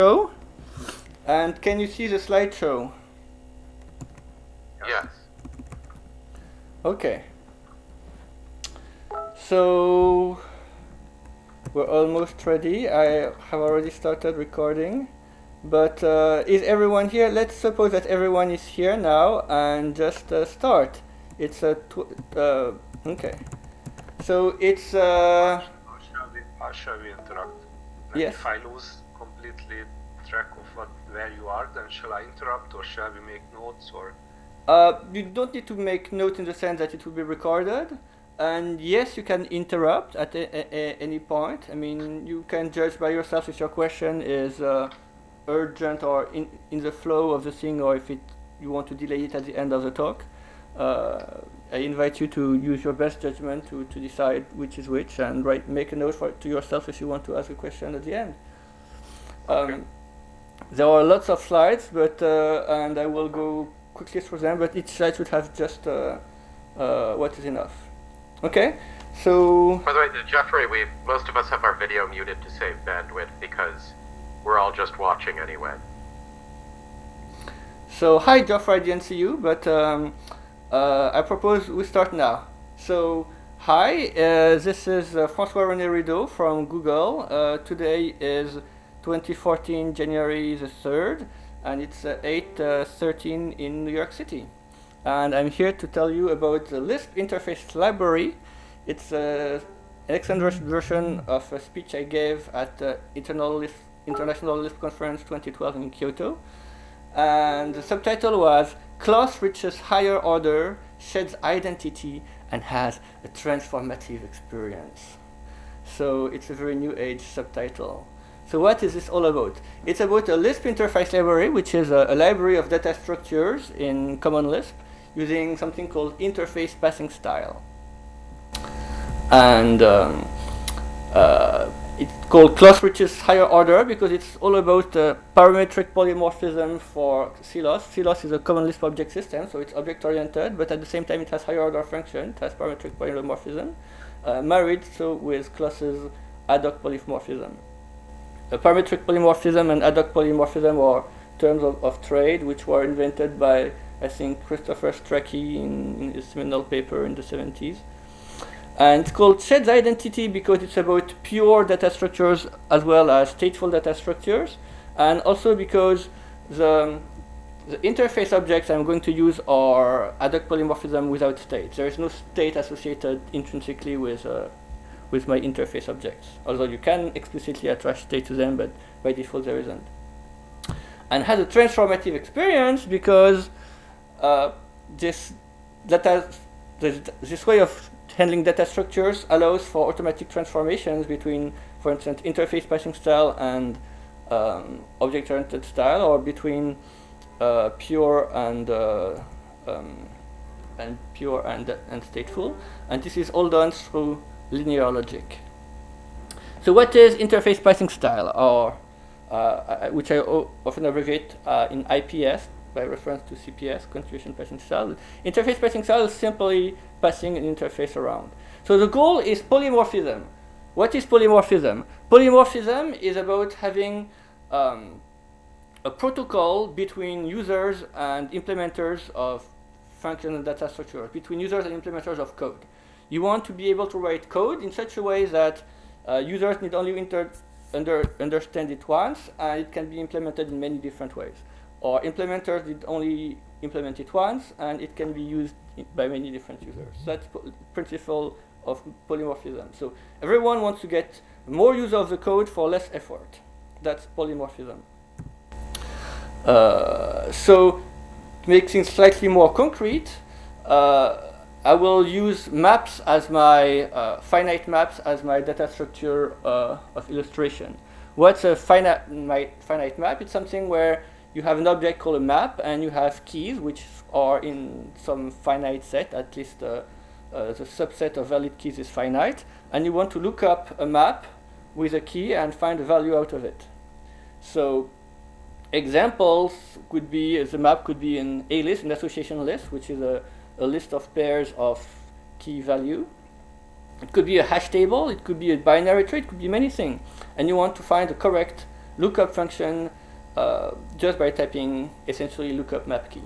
Show. And can you see the slideshow? Yes. Okay. So we're almost ready. I have already started recording. But is everyone here? Let's suppose that everyone is here now and just start. It's a okay. So it's How shall we interrupt? Like yes. If I lose completely track of where you are, then shall I interrupt, or shall we make notes, or? You don't need to make notes in the sense that it will be recorded. And yes, you can interrupt at any point. I mean, you can judge by yourself if your question is urgent or in the flow of the thing, or if you want to delay it at the end of the talk. I invite you to use your best judgment to decide which is which, and make a note to yourself if you want to ask a question at the end. Okay. There are lots of slides, but and I will go quickly through them, but each slide should have just what is enough. Okay, so... By the way, Jeffrey, most of us have our video muted to save bandwidth because we're all just watching anyway. So, hi Geoffrey, I didn't see you, but I propose we start now. So, hi, this is François-René Rideau from Google. Today is 2014, January the 3rd, and it's 8:13 in New York City. And I'm here to tell you about the Lisp Interface Library. It's an excellent version of a speech I gave at the International Lisp Conference 2012 in Kyoto. And the subtitle was CLOS reaches higher order, sheds identity, and has a transformative experience. So it's a very new age subtitle. So what is this all about? It's about a Lisp Interface Library, which is a library of data structures in Common Lisp using something called interface passing style. And it's called CLOS reaches higher order because it's all about parametric polymorphism for CLOS. CLOS is a Common Lisp object system, so it's object-oriented, but at the same time it has higher order function. It has parametric polymorphism, married so with CLOS's ad hoc polymorphism. Parametric polymorphism and ad hoc polymorphism are terms of trade which were invented by, I think, Christopher Strachey in his seminal paper in the 70s. And it's called sheds identity because it's about pure data structures as well as stateful data structures, and also because the interface objects I'm going to use are ad hoc polymorphism without state. There is no state associated intrinsically with my interface objects, although you can explicitly attach state to them, but by default there isn't. And has a transformative experience because this way of handling data structures allows for automatic transformations between, for instance, interface passing style and object-oriented style, or between pure and stateful. And this is all done through linear logic. So what is interface passing style, or which I often abbreviate in IPS by reference to CPS, configuration passing style. Interface passing style is simply passing an interface around. So the goal is polymorphism. What is polymorphism? Polymorphism is about having a protocol between users and implementers of functions and data structures, between users and implementers of code. You want to be able to write code in such a way that users need only understand it once, and it can be implemented in many different ways. Or implementers did only implement it once, and it can be used by many different users. That's the principle of polymorphism. So everyone wants to get more use of the code for less effort. That's polymorphism. So to make things slightly more concrete, I will use maps as my finite maps as my data structure of illustration. What's a finite map? It's something where you have an object called a map, and you have keys which are in some finite set, at least the subset of valid keys is finite, and you want to look up a map with a key and find a value out of it. So examples could be, the map could be an A list, an association list, which is a list of pairs of key value. It could be a hash table, it could be a binary tree, it could be many things. And you want to find the correct lookup function just by typing essentially lookup map key.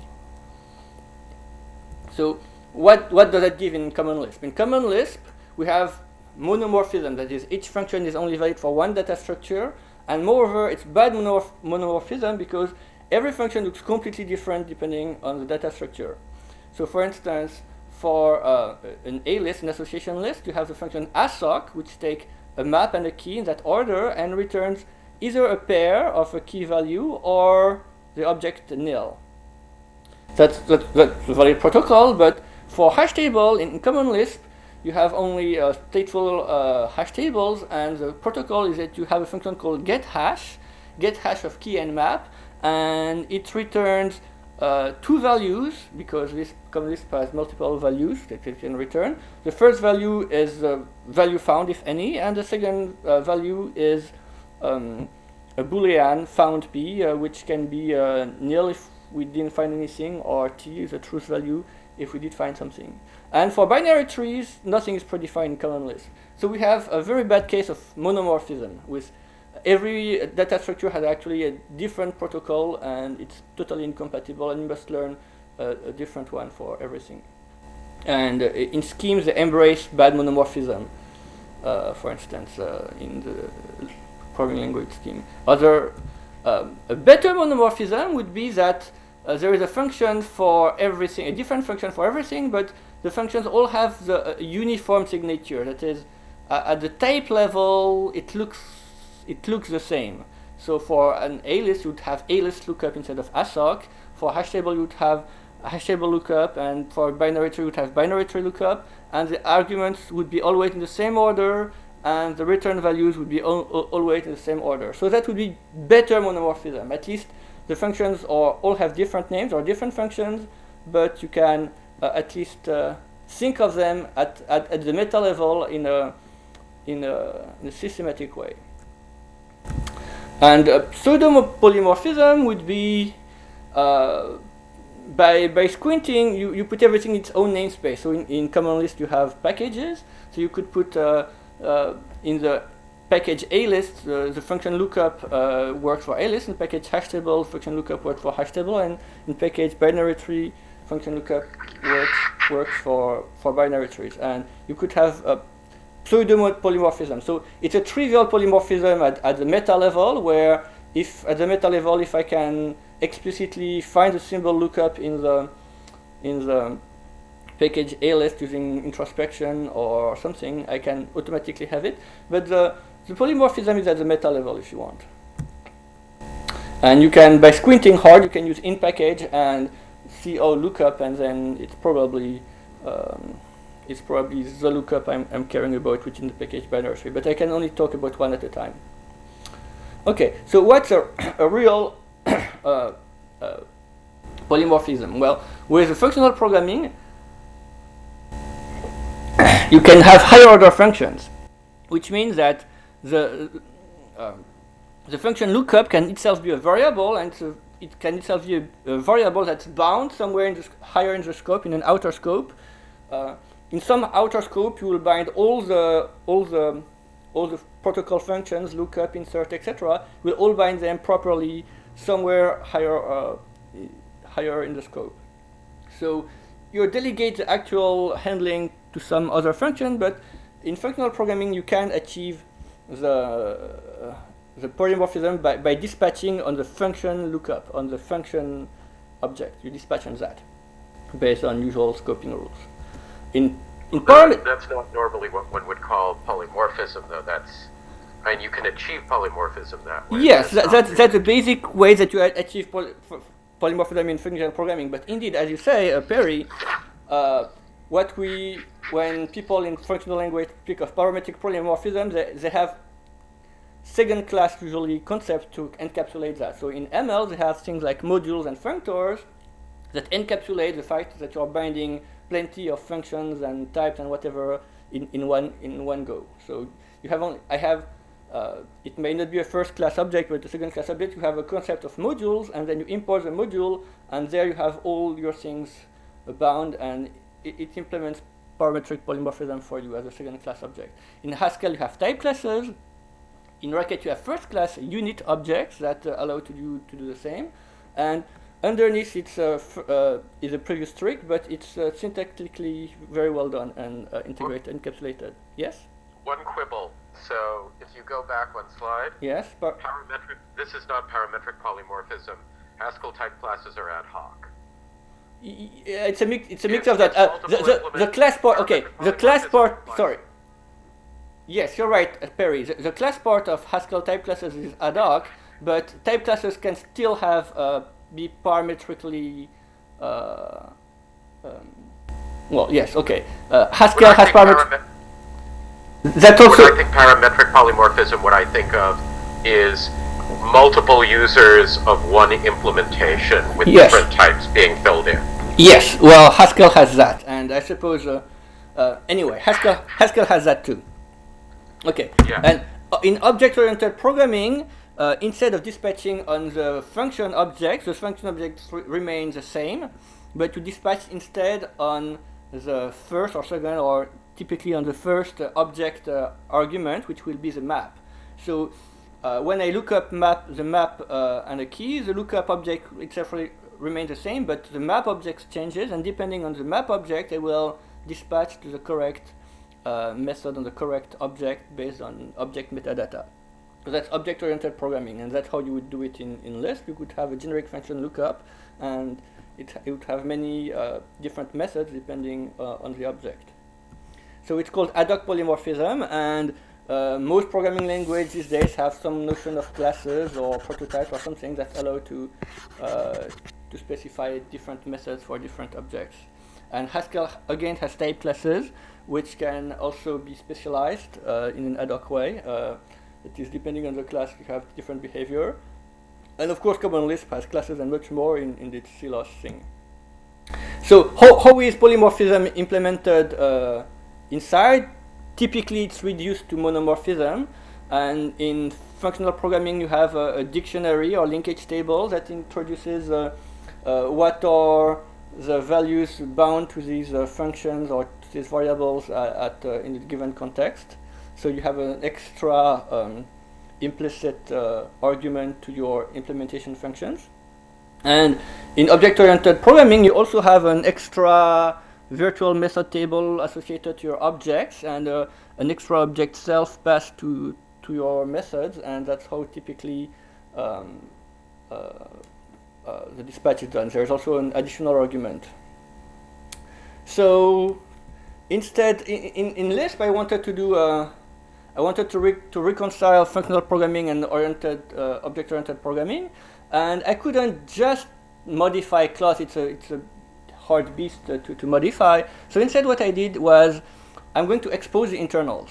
So what does that give in Common Lisp? In Common Lisp, we have monomorphism, that is, each function is only valid for one data structure, and moreover, it's bad monomorphism because every function looks completely different depending on the data structure. So for instance, for an A list, an association list, you have the function assoc, which takes a map and a key in that order and returns either a pair of a key value or the object nil. That's a valid protocol, but for hash table in Common Lisp, you have only stateful hash tables, and the protocol is that you have a function called getHash of key and map, and it returns two values, because this Common Lisp has multiple values that it can return. The first value is the value found, if any, and the second value is a Boolean found p, which can be nil if we didn't find anything, or t is a truth value if we did find something. And for binary trees, nothing is predefined in Common Lisp. So we have a very bad case of monomorphism, with every data structure has actually a different protocol, and it's totally incompatible, and you must learn a different one for everything. And in schemes, they embrace bad monomorphism, for instance, in the programming language scheme. A better monomorphism would be that there is a function for everything, a different function for everything, but the functions all have the uniform signature. That is, at the type level, it looks the same. So for an A list, you would have A list lookup instead of assoc. For hash table, you would have a hash table lookup, and for binary tree, you would have binary tree lookup, and the arguments would be always in the same order, and the return values would be always in the same order. So that would be better monomorphism. At least the functions all have different names or different functions, but you can at least think of them at the meta level in a systematic way. And pseudo-polymorphism would be by squinting, you put everything in its own namespace. So in Common Lisp, you have packages. So you could put in the package A list, the function lookup works for A list, and package hash table, function lookup works for hash table, and in package binary tree, function lookup works for binary trees. And you could have a pseudo-polymorphism. So it's a trivial polymorphism at the meta level, where if at the meta level, if I can explicitly find the symbol lookup in the package A list using introspection or something, I can automatically have it. But the polymorphism is at the meta level if you want. And you can, by squinting hard, you can use in package and see all lookup, and then it's probably the lookup I'm caring about within the package binary tree. But I can only talk about one at a time. Okay, so what's a real polymorphism? Well, with the functional programming, you can have higher order functions, which means that the function lookup can itself be a variable, and so it can itself be a variable that's bound somewhere higher in the scope, in an outer scope. In some outer scope, you will bind all the protocol functions, lookup, insert, etc. We'll all bind them properly somewhere higher in the scope. So you delegate the actual handling to some other function, but in functional programming you can achieve the polymorphism by dispatching on the function lookup, on the function object. You dispatch on that based on usual scoping rules. That's not normally what one would call polymorphism, though. You can achieve polymorphism that way. Yes, that's the basic way that you achieve polymorphism in functional programming. But indeed, as you say, Perry, when people in functional language speak of parametric polymorphism, they have second-class usually concepts to encapsulate that. So in ML, they have things like modules and functors that encapsulate the fact that you're binding plenty of functions and types and whatever in one go. So you have it may not be a first-class object, but a second-class object. You have a concept of modules, and then you import the module, and there you have all your things bound, and it implements parametric polymorphism for you as a second-class object. In Haskell, you have type classes, in Racket you have first class unit objects that allow to do the same, and underneath it's is a previous trick, but it's syntactically very well done and integrated, encapsulated. Yes? One quibble. So if you go back one slide, Yes? parametric. This is not parametric polymorphism. Haskell type classes are ad hoc. Yeah, it's a mix of that. The class part. Okay, the class part. Sorry. Yes, you're right, Perry. The class part of Haskell type classes is ad hoc, but type classes can still have be parametrically. Well, yes, okay. Haskell has parametric. That's also. When I think parametric polymorphism, what I think of is multiple users of one implementation with different types being filled in. Yes, well, Haskell has that, and I suppose anyway, Haskell has that too. Okay, yeah. And in object-oriented programming, instead of dispatching on the function object, the function object remains the same, but you dispatch instead on the first or second, or typically on the first object argument, which will be the map. So when I look up the map and a key, the lookup object itself remains the same, but the map object changes, and depending on the map object, I will dispatch to the correct method on the correct object based on object metadata. So that's object-oriented programming, and that's how you would do it in Lisp. You could have a generic function lookup, and it would have many different methods depending on the object. So it's called ad hoc polymorphism, and most programming languages these days have some notion of classes or prototypes or something that allow to specify different methods for different objects. And Haskell again has type classes, which can also be specialized in an ad hoc way. It is depending on the class, you have different behavior. And of course, Common Lisp has classes and much more in its CLOS thing. So how is polymorphism implemented inside? Typically, it's reduced to monomorphism. And in functional programming, you have a dictionary or linkage table that introduces what are the values bound to these functions or to these variables in a given context. So you have an extra implicit argument to your implementation functions. And in object-oriented programming, you also have an extra virtual method table associated to your objects, and an extra object self passed to your methods, and that's how typically the dispatch is done. There's also an additional argument. So instead, in Lisp, I wanted to do to reconcile functional programming and object-oriented programming, and I couldn't just modify CLOS. It's a hard beast to modify. So instead, what I did was I'm going to expose the internals,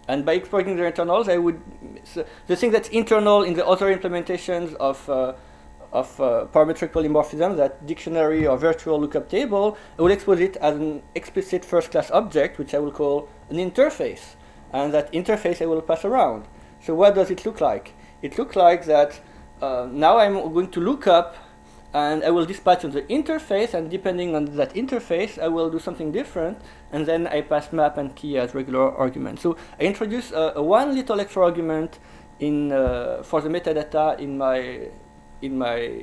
and by exposing the internals, the thing that's internal in the other implementations of parametric polymorphism, that dictionary or virtual lookup table, I will expose it as an explicit first-class object, which I will call an interface. And that interface I will pass around. So what does it look like? It looks like that now I'm going to look up, and I will dispatch on the interface, and depending on that interface, I will do something different, and then I pass map and key as regular arguments. So I introduce one little extra argument for the metadata in my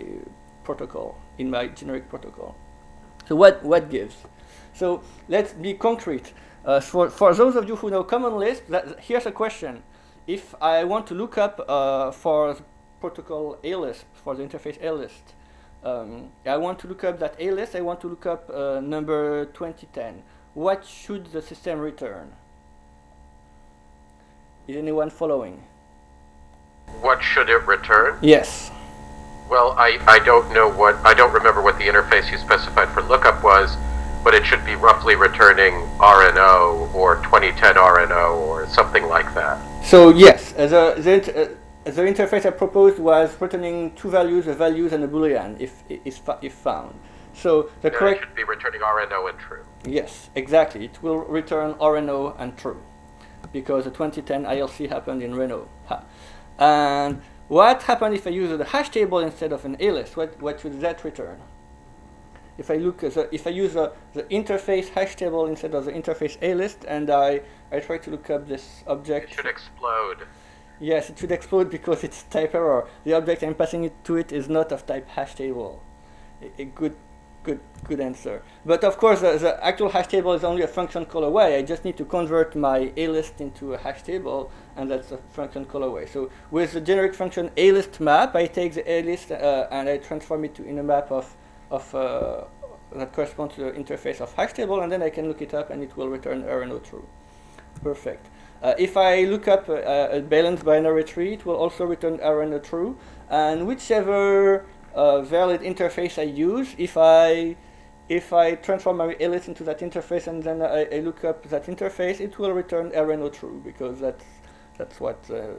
protocol, in my generic protocol. So what gives? So let's be concrete. For those of you who know Common Lisp, here's a question. If I want to look up for the protocol A-Lisp, for the interface A-List, I want to look up that A-List, I want to look up number 2010. What should the system return? Is anyone following? What should it return? Yes. Well, I don't remember what the interface you specified for lookup was, but it should be roughly returning RNO or 2010 RNO or something like that. So yes, the interface I proposed was returning two values, a values and a boolean, if found. So the correct... It should be returning RNO and true. Yes, exactly. It will return RNO and true, because the 2010 ILC happened in Renault. And what happened if I use the hash table instead of an A-list? What should that return? If I use the interface hash table instead of the interface A-list, and I try to look up this object. It should explode. Yes, it should explode because it's type error. The object I'm passing it to it is not of type hash table. A good answer. But of course, the actual hash table is only a function call away. I just need to convert my a list into a hash table, and that's a function call away. So with the generic function a list map, I take the a list and I transform it in a map of that corresponds to the interface of hash table, and then I can look it up, and it will return error no true. Perfect. If I look up a balanced binary tree, it will also return error no true, and whichever valid interface I use, if I transform my a list into that interface and then I look up that interface, it will return error no true, because that's what the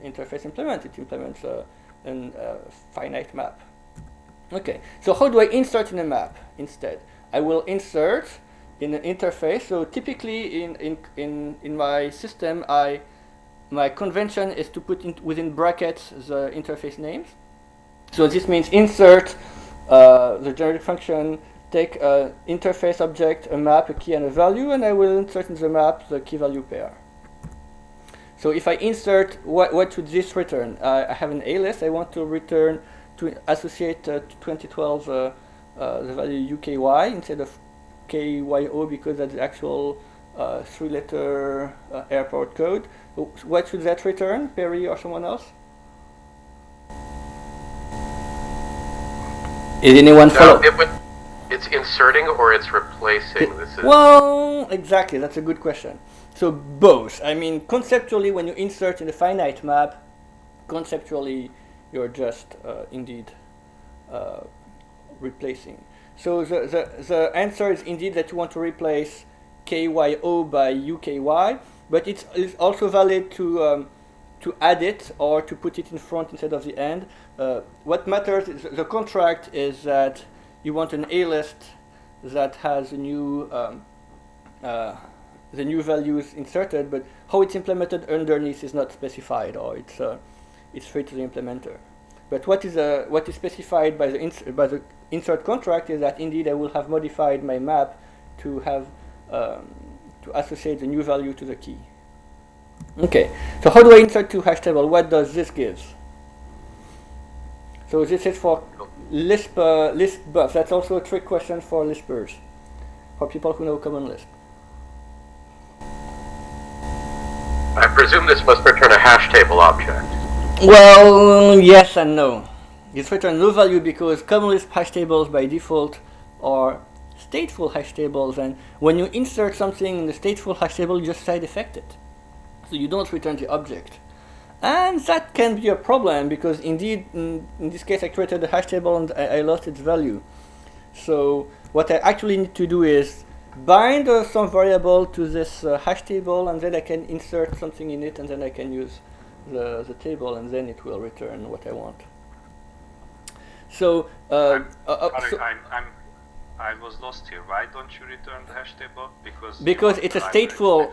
interface implements. It implements a finite map. Okay, so how do I insert in a map instead? I will insert in an interface. So typically in my system, my convention is to put within brackets the interface names. So this means insert the generic function, take an interface object, a map, a key, and a value, and I will insert in the map the key value pair. So if I insert, what should this return? I have an A list. I want to return to associate to 2012 the value UKY instead of KYO, because that's the actual 3-letter airport code. What should that return, Perry or someone else? Is anyone follow? It's inserting or it's replacing. Well, exactly. That's a good question. So both. I mean, conceptually, when you insert in a finite map, conceptually, you're just indeed replacing. So the answer is indeed that you want to replace KYO by UKY, but it's also valid to add it or to put it in front instead of the end. What matters is the contract is that you want an A list that has the new values inserted, but how it's implemented underneath is not specified, or it's free to the implementer. But what is specified by the insert contract is that indeed I will have modified my map to have to associate the new value to the key. Okay, so how do I insert to hash table? What does this give? So this is for Lisp buff. That's also a trick question for Lispers, for people who know Common Lisp. I presume this must return a hash table object. Well, yes and no. It returns no value because Common Lisp hash tables by default are stateful hash tables, and when you insert something in the stateful hash table, you just side effect it. So you don't return the object. And that can be a problem because indeed, in this case, I created a hash table and I lost its value. So what I actually need to do is bind some variable to this hash table, and then I can insert something in it, and then I can use the table, and then it will return what I want. So, I was lost here. Why don't you return the hash table? Because it's a stateful.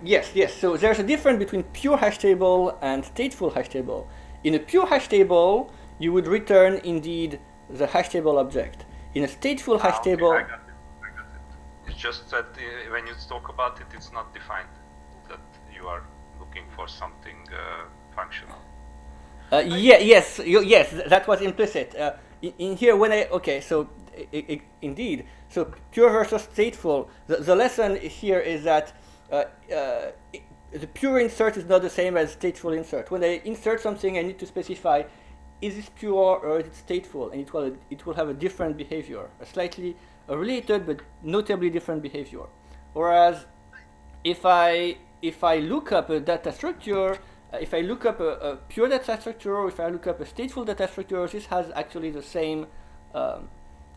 Yes. So there's a difference between pure hash table and stateful hash table. In a pure hash table, you would return indeed the hash table object. In a stateful hash table, I got it. It's just that when you talk about it, it's not defined that you are looking for something functional. Yes, that was implicit. In here, when indeed, so pure versus stateful. The lesson here is that the pure insert is not the same as stateful insert. When I insert something, I need to specify, is this pure or is it stateful? And it will have a different behavior, a slightly related but notably different behavior. Whereas if I look up a data structure, if I look up a pure data structure, or if I look up a stateful data structure, this has actually the same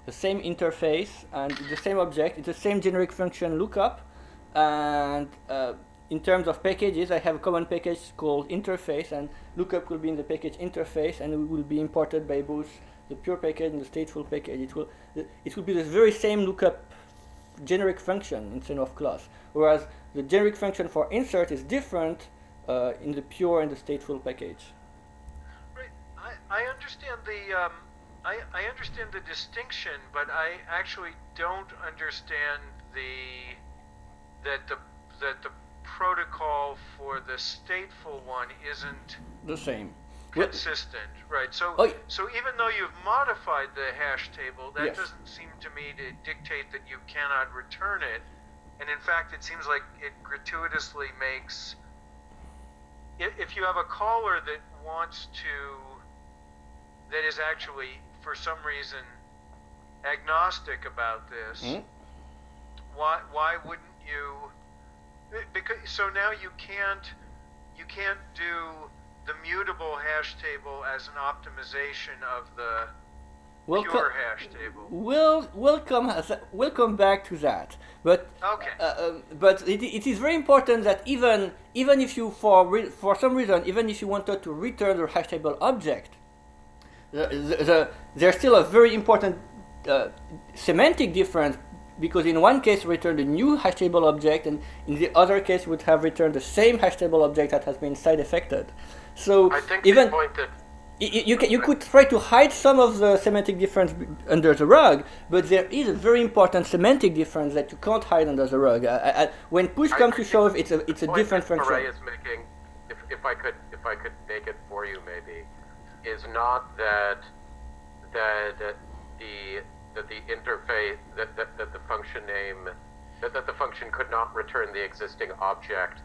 interface and the same object. It's the same generic function lookup, and in terms of packages, I have a common package called interface, and lookup will be in the package interface, and it will be imported by both the pure package and the stateful package. It will be the very same lookup generic function instead of CLOS, whereas the generic function for insert is different in the pure and the stateful package. Right. I understand I understand the distinction, but I actually don't understand that the protocol for the stateful one isn't The same. consistent, right? So, Oh, so even though you've modified the hash table, that Yes. doesn't seem to me to dictate that you cannot return it. And in fact, it seems like it gratuitously makes, if you have a caller that wants to, that is actually for some reason agnostic about this, why wouldn't you? Because so now you can't do the mutable hash table as an optimization of the pure hash table. We'll come back to that. But Okay. but it is very important that even if you for some reason, even if you wanted to return the hash table object, there's still a very important semantic difference, because in one case you return the new hash table object, and in the other case you would have returned the same hash table object that has been side effected. So I think even the point that you could try to hide some of the semantic difference under the rug, but there is a very important semantic difference that you can't hide under the rug. When push comes to shove, it's a different function. Hooray is making, if I could make it for you maybe, is not that the interface that the function name that the function could not return the existing object,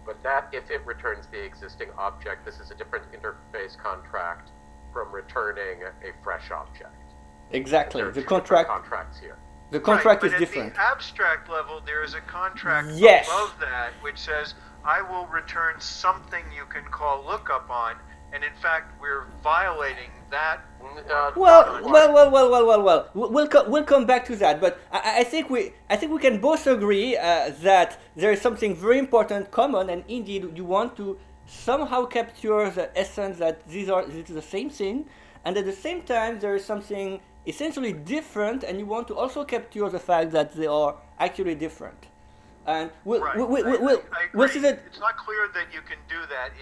but that if it returns the existing object, this is a different interface contract from returning a fresh object. Exactly. There are The two different contract contracts here. the contract right, is but different. At the abstract level, there is a contract Yes. above that which says, I will return something you can call lookup on, and in fact, we're violating that. Well. We'll come back to that, but I think we can both agree that there is something very important common, and indeed you want to somehow capture the essence that this is the same thing, and at the same time there is something essentially different, and you want to also capture the fact that they are actually different. And we'll see that. It's not clear that you can do that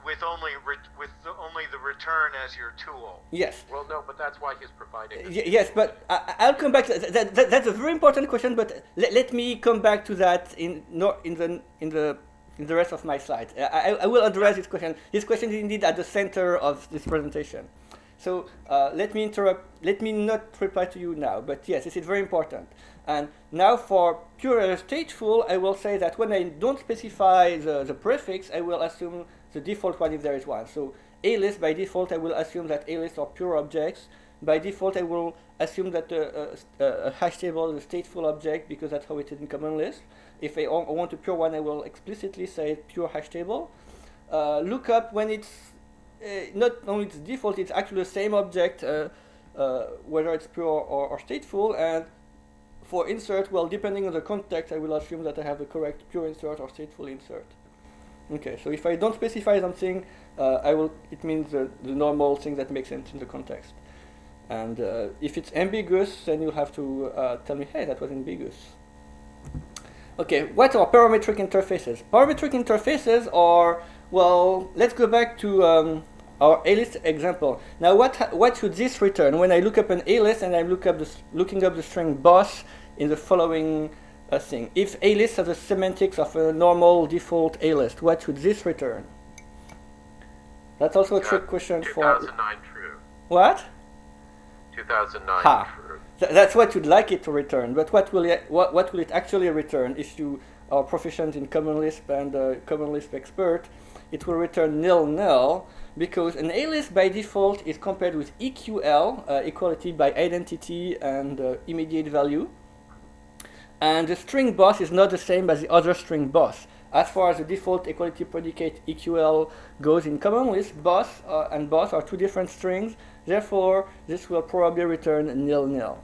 with only the return as your tool. Yes. Well, no, but that's why he's providing it. Yes, but I'll come back to that. That's a very important question, but let me come back to that in the rest of my slides. I will address this question. This question is indeed at the center of this presentation. So let me not reply to you now, but yes, this is very important. And now for pure stateful, I will say that when I don't specify the prefix, I will assume the default one if there is one. So A-list, by default, I will assume that A-list are pure objects. By default, I will assume that a hash table is a stateful object, because that's how it is in Common Lisp. If I want a pure one, I will explicitly say pure hash table. Lookup, when it's not only its default, it's actually the same object, whether it's pure or stateful. And for insert, well, depending on the context, I will assume that I have the correct pure insert or stateful insert. Okay, so if I don't specify something, it means the normal thing that makes sense in the context. And if it's ambiguous, then you'll have to tell me, hey, that was ambiguous. Okay, what are parametric interfaces? Parametric interfaces are, well, let's go back to our A-list example. Now, what should this return? When I look up an A-list and I'm looking up the string boss in the following thing. If A-list has the semantics of a normal default A-list, what should this return? That's also a trick question 2009 true. What? 2009 true. That's what you'd like it to return, but what will it actually return if you are proficient in Common Lisp and Common Lisp expert? It will return nil, because an A-list by default is compared with EQL, equality by identity and immediate value. And the string boss is not the same as the other string boss. As far as the default equality predicate EQL goes in Common Lisp, boss and boss are two different strings. Therefore, this will probably return nil.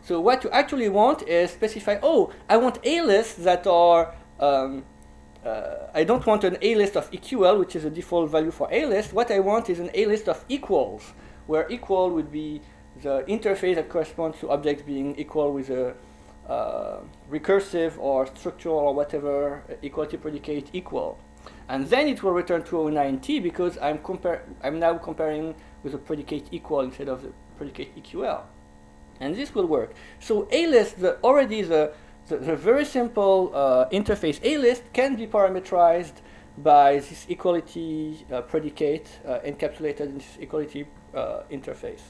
So what you actually want is specify, I want A-lists that are, I don't want an A-list of EQL, which is a default value for A-list. What I want is an A-list of equals, where equal would be the interface that corresponds to objects being equal with a recursive or structural or whatever equality predicate equal. And then it will return 209T, because I'm now comparing with a predicate equal instead of the predicate EQL. And this will work. So A-list, already the the very simple interface A-list can be parameterized by this equality predicate encapsulated in this equality interface.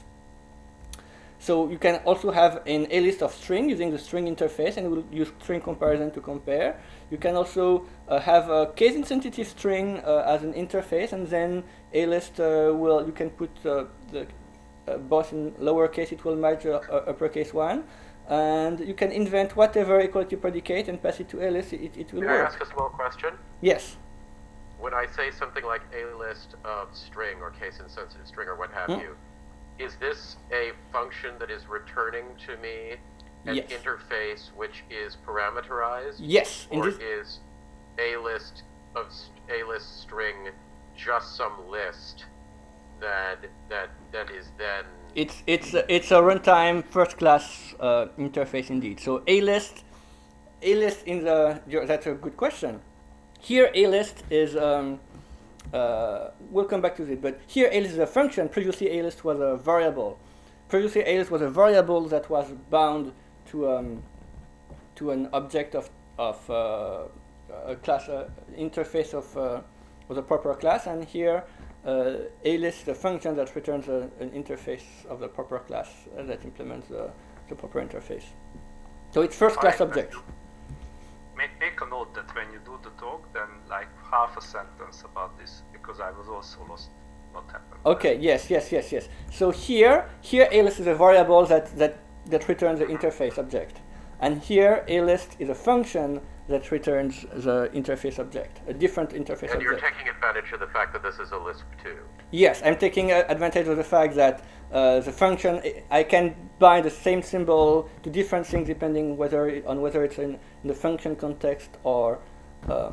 So you can also have an A-list of string using the string interface, and we'll use string comparison to compare. You can also have a case-insensitive string as an interface, and then A-list you can put the both in lowercase, it will match uppercase one, and you can invent whatever equality predicate and pass it to A-list, it will May work. I ask a small question? Yes. When I say something like A-list of string or case-insensitive string or what have you, is this a function that is returning to me an Yes. interface which is parameterized? Yes. Or is A-list of A-list string just some list that is then? It's a runtime first class interface indeed. So A-list in the that's a good question. Here A-list is we'll come back to it, but here A-list is a function. Previously A-list was a variable. Previously A-list was a variable that was bound to an object of a class interface of a proper class, and here A-list is a function that returns an interface of the proper class that implements the proper interface. So it's first class object. Make a note that when you do the talk, then like half a sentence about this, because I was also lost what happened. Okay, yes. So here A-list is a variable that returns the interface object. And here A-list is a function that returns the interface object, a different interface object. And you're taking advantage of the fact that this is a Lisp 2. Yes, I'm taking advantage of the fact that the function, I can bind the same symbol to different things depending whether it's in the function context or a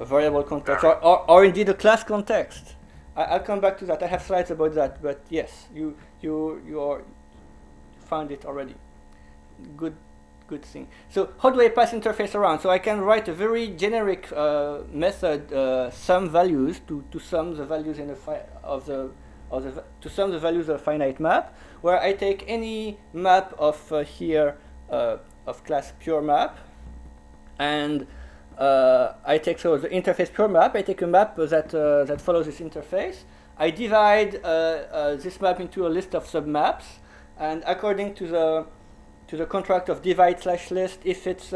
variable context or indeed a class context. I'll come back to that. I have slides about that, but yes, you found it already. Good thing. So how do I pass interface around? So I can write a very generic method, sum values to sum the values in to sum the values of a finite map, where I take any map of here of class pure map, and I take the interface pure map. I take a map that follows this interface. I divide this map into a list of submaps, and according to the contract of divide/list, if it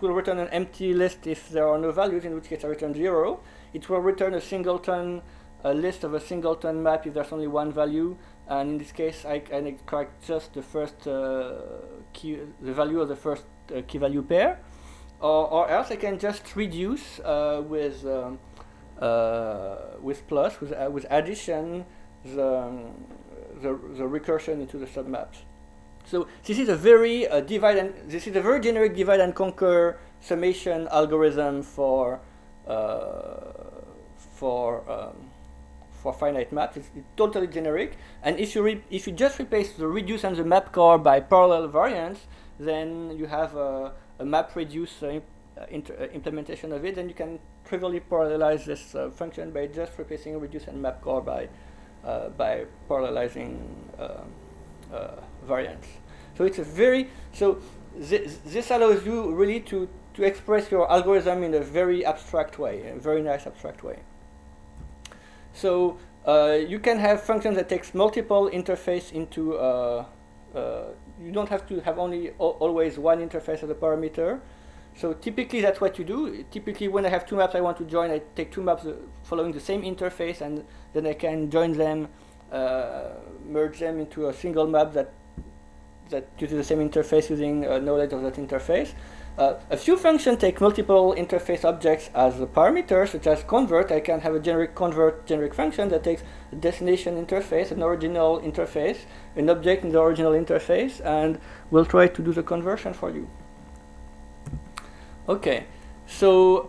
will return an empty list if there are no values, in which case I return 0. It will return a singleton list of a singleton map if there's only one value, and in this case I can extract just the first the value of the first key value pair, or else I can just reduce with plus with addition the recursion into the submaps. So this is a very very generic divide and conquer summation algorithm for finite maps. It's totally generic, and if you just replace the reduce and the map core by parallel variants, then you have a map reduce implementation of it, and you can trivially parallelize this function by just replacing reduce and map core by parallelizing variants. So it's this allows you really to express your algorithm in a very abstract way, a very nice abstract way. So you can have functions that takes multiple interface into. You don't have to have always one interface as a parameter. So typically that's what you do. Typically when I have two maps I want to join, I take two maps following the same interface, and then I can join them, merge them into a single map that uses the same interface using knowledge of that interface. A few functions take multiple interface objects as a parameter, such as convert. I can have a generic function that takes a destination interface, an original interface, an object in the original interface, and we'll try to do the conversion for you. Okay, so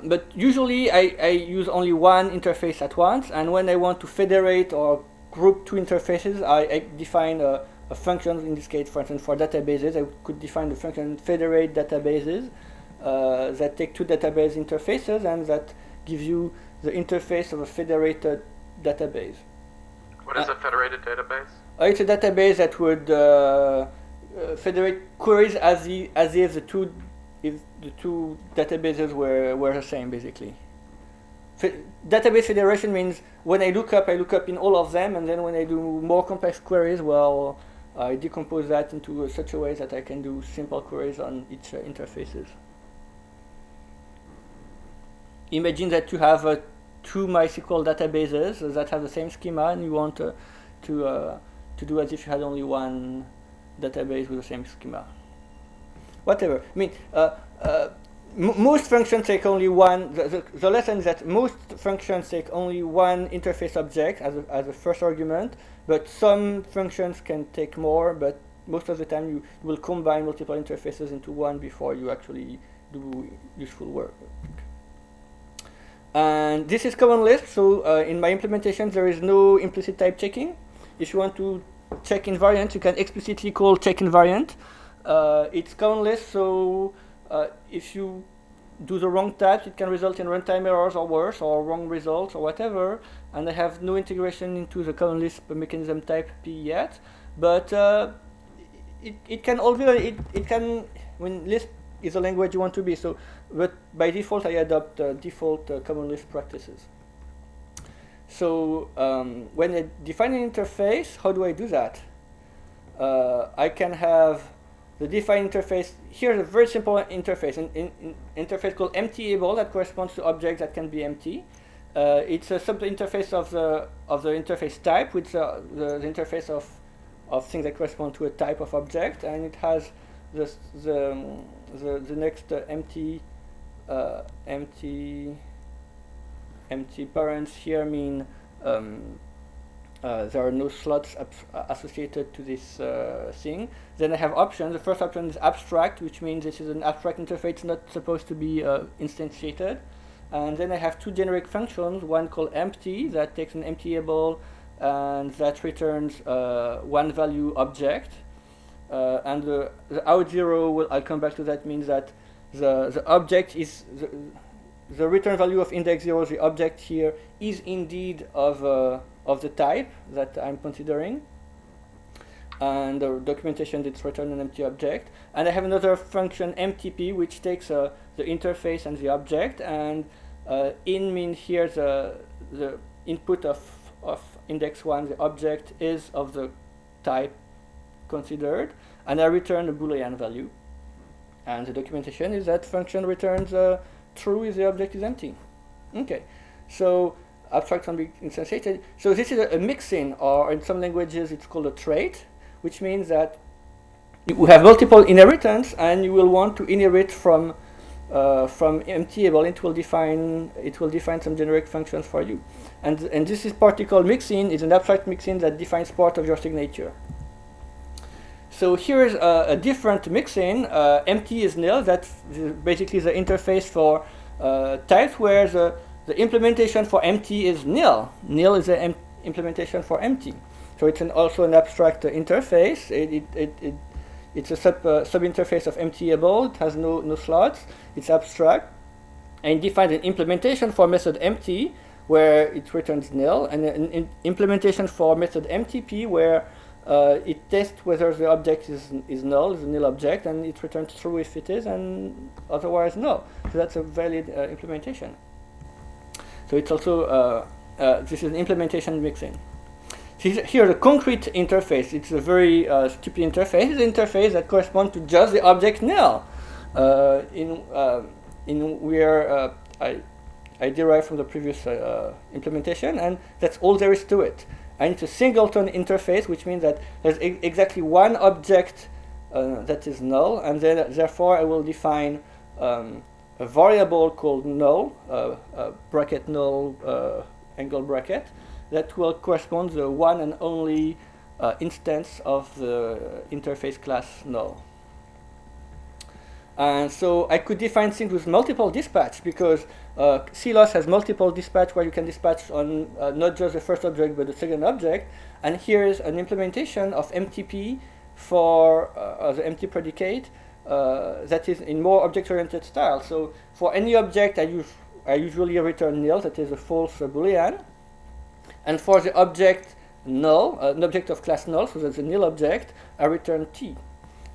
but usually I use only one interface at once, and when I want to federate or group two interfaces, I define a function. In this case, for instance, for databases, I could define the function federate databases that take two database interfaces and that gives you the interface of a federated database. What is a federated database? It's a database that would federate queries as if the two databases were the same, basically. Database federation means when I look up in all of them, and then when I do more complex queries, well, I decompose that into such a way that I can do simple queries on each interfaces. Imagine that you have two MySQL databases that have the same schema, and you want to do as if you had only one database with the same schema. Whatever. I mean, most functions take only one. The lesson is that most functions take only one interface object as a first argument, but some functions can take more. But most of the time, you will combine multiple interfaces into one before you actually do useful work. And this is common Lisp, so in my implementation there is no implicit type checking. If you want to check invariant, you can explicitly call check invariant. It's common Lisp, so if you do the wrong types, it can result in runtime errors or worse, or wrong results or whatever. And I have no integration into the common Lisp mechanism type P yet, but it can always it can, when Lisp is a language you want to be. So, but by default, I adopt default common Lisp practices. So when I define an interface, how do I do that? I can have the define interface. Here's a very simple interface, an interface called emptyable that corresponds to objects that can be empty. It's a sub-interface of the interface type, which the interface of things that correspond to a type of object, and it has the next empty parents here mean there are no slots associated to this thing. Then I have options. The first option is abstract, which means this is an abstract interface. It's not supposed to be instantiated. And then I have two generic functions, one called empty that takes an emptyable and that returns one value object. And the out zero, I'll come back to that, means that the object is the return value of index 0, the object here, is indeed of the type that I'm considering. And the documentation did return an empty object. And I have another function mtp which takes the interface and the object, and in mean here the input of index 1, the object is of the type considered, and I return a Boolean value. And the documentation is that function returns true if the object is empty. Okay, so abstract can be instantiated. So this is a mixin, or in some languages it's called a trait, which means that you have multiple inheritance, and you will want to inherit from emptyable. It will define some generic functions for you, and this is particle mixin is an abstract mixin that defines part of your signature. So here's a different mixin. Empty is nil. That's basically the interface for types, where the implementation for empty is nil. Nil is the implementation for empty. So it's also an abstract interface. It's a sub-interface of emptyable. It has no slots. It's abstract. And it defines an implementation for method empty, where it returns nil, and an implementation for method mtp, where it tests whether the object is null, is a nil object, and it returns true if it is, and otherwise no. So that's a valid implementation. So it's also, this is an implementation mixin. Here the concrete interface, it's a very stupid interface. It's an interface that corresponds to just the object nil, in where I derive from the previous implementation, and that's all there is to it. And it's a singleton interface, which means that there's exactly one object that is null, and then therefore I will define a variable called null, bracket null, angle bracket, that will correspond to the one and only instance of the interface class null. And so I could define things with multiple dispatch, because CLOS has multiple dispatch where you can dispatch on not just the first object but the second object. And here is an implementation of MTP for the empty predicate that is in more object-oriented style. So for any object, I usually return nil, that is a false Boolean. And for the object null, an object of class null, so that's a nil object, I return t.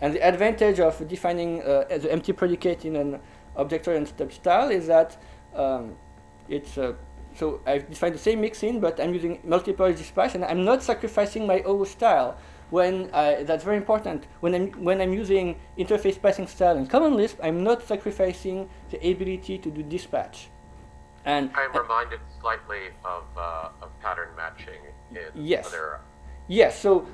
And the advantage of defining the empty predicate in an object-oriented stub style is that so I've defined the same mixin, but I'm using multiple dispatch, and I'm not sacrificing my OO style. That's very important. When I'm using interface passing style in Common Lisp, I'm not sacrificing the ability to do dispatch. And I'm reminded slightly of pattern matching in yes. other. Yes. So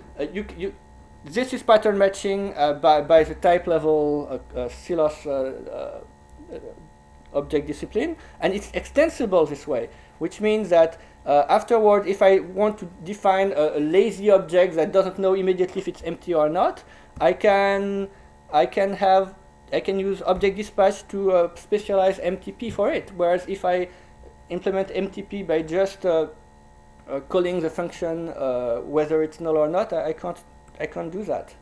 this is pattern matching by the type level CLOS object discipline, and it's extensible this way, which means that afterward, if I want to define a lazy object that doesn't know immediately if it's empty or not, I can use object dispatch to specialize MTP for it. Whereas if I implement MTP by just calling the function whether it's null or not, I can't do that.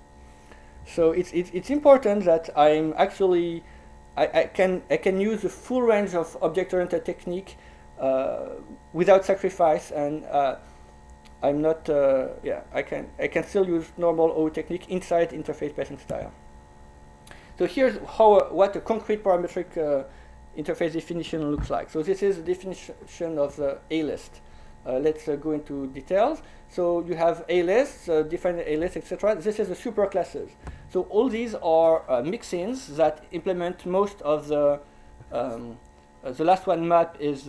So it's important that I'm actually I can use the full range of object-oriented technique without sacrifice, and I'm not I can still use normal OO technique inside interface passing style. So here's what a concrete parametric interface definition looks like. So this is the definition of the A list. Let's go into details. So you have A lists, define A list, etc. This is the superclasses. So all these are mixins that implement most of the last one map is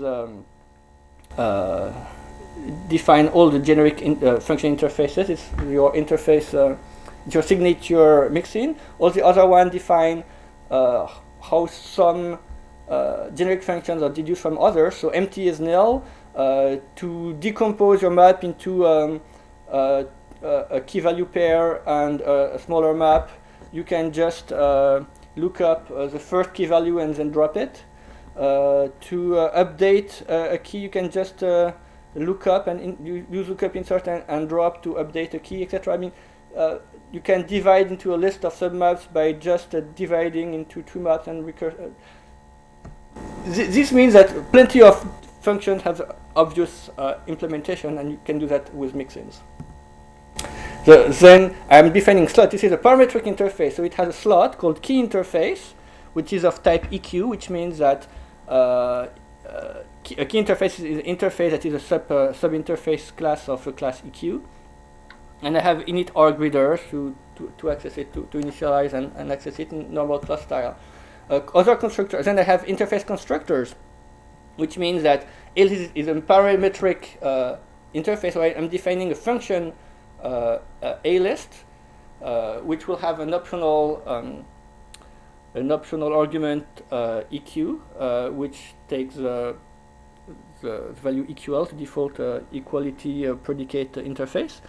define all the generic function interfaces. It's your interface, your signature mixin. All the other one define how some generic functions are deduced from others. So empty is nil. To decompose your map into a key value pair and a smaller map, you can just look up the first key value and then drop it. To update a key, you can just look up and use lookup insert and drop to update a key, etc. I mean, you can divide into a list of submaps by just dividing into two maps and recur. This means that plenty of functions have obvious implementation, and you can do that with mixins. Then I'm defining slot. This is a parametric interface, so it has a slot called key interface, which is of type EQ, which means that a key interface is an interface that is a sub-interface class of a class EQ. And I have init arg readers to access it, to initialize and access it in normal class style. Other constructors, then I have interface constructors, which means that it is a parametric interface where I'm defining a function A list, which will have an optional argument EQ, which takes the value EQL to default equality predicate interface.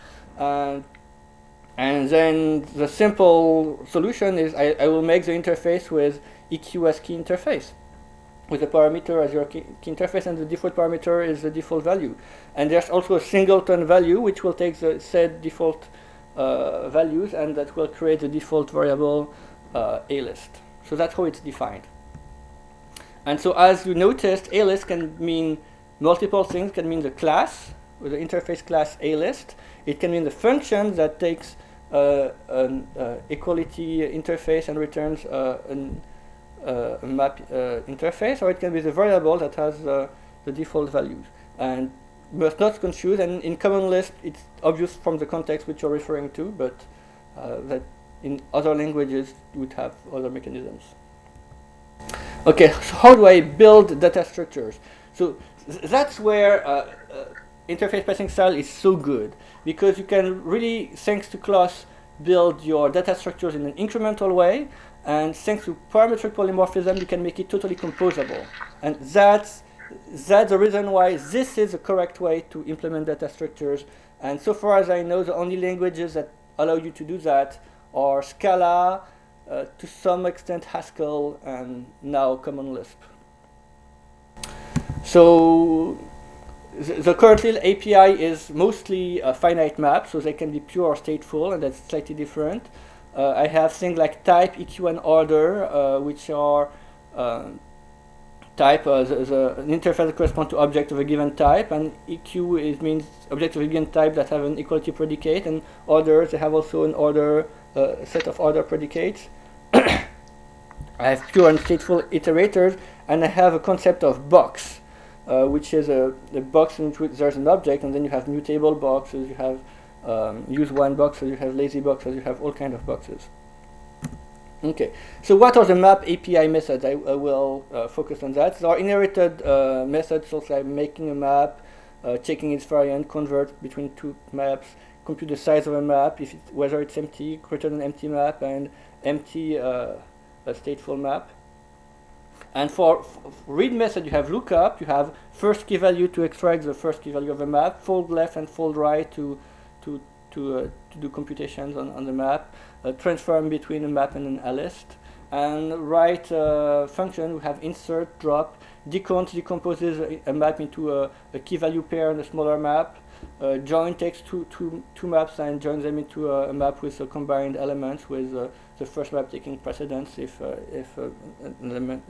And then the simple solution is I will make the interface with EQ as key interface, with a parameter as your key interface, and the default parameter is the default value. And there's also a singleton value, which will take the said default values, and that will create the default variable A list. So that's how it's defined. And so as you noticed, A list can mean multiple things. It can mean the class, with the interface class A list. It can mean the function that takes an equality interface and returns a map interface, or it can be the variable that has the default values. And you must not confuse, and in Common Lisp it's obvious from the context which you're referring to, but that in other languages you would have other mechanisms. Okay, so how do I build data structures? So that's where interface passing style is so good, because you can really, thanks to CLOS, build your data structures in an incremental way, and thanks to parametric polymorphism, you can make it totally composable. And that's the reason why this is the correct way to implement data structures. And so far as I know, the only languages that allow you to do that are Scala, to some extent Haskell, and now Common Lisp. So the current little API is mostly a finite map, so they can be pure or stateful, and that's slightly different. I have things like type, EQ, and order, which are type, an interface that corresponds to object of a given type, and EQ means object of a given type that have an equality predicate, and orders, they have also an order, set of order predicates. I have pure and stateful iterators, and I have a concept of box, which is a box in which there's an object, and then you have mutable boxes, you have use one boxes, you have lazy boxes, you have all kinds of boxes. Okay, so what are the map API methods? I will focus on that. There are inherited methods, so like making a map, checking its variant, convert between two maps, compute the size of a map, whether it's empty, return an empty map, and empty a stateful map. And for read method, you have lookup, you have first key value to extract the first key value of a map, fold left and fold right to do computations on the map, transform between a map and a list, and write function. We have insert, drop, decount decomposes a map into a key value pair and a smaller map. Join takes two maps and joins them into a map with combined elements, with the first map taking precedence if an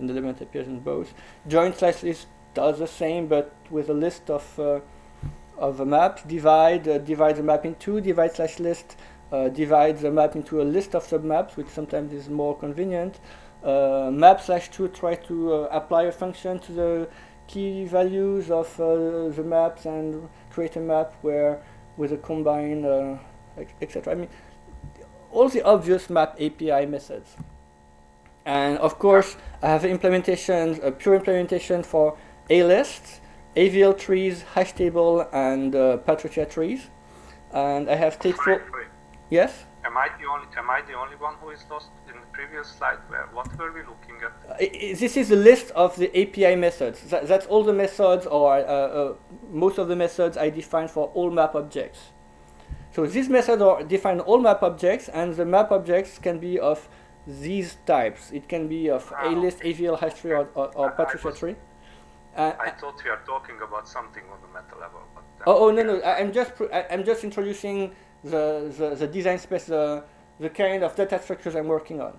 element appears in both. Join slash list does the same, but with a list of maps. Divide divides the map in two. Divide slash list divides the map into a list of submaps, which sometimes is more convenient. Map slash to try to apply a function to the key values of the maps and create a map where with a combine, etc. I mean, all the obvious map API methods. And of course, I have implementations, a pure implementation for A lists, AVL trees, hash table, and Patricia trees. And I have stateful. Wait. Yes. Am I the only one who is lost in the previous slide? What were we looking at? This is a list of the API methods. That's all the methods, or most of the methods I define for all map objects. So these methods are defined all map objects, and the map objects can be of these types. It can be of A list, AVL, hash tree, or Patricia tree. I thought we are talking about something on the meta level. But no. I'm just introducing the design space, the kind of data structures I'm working on.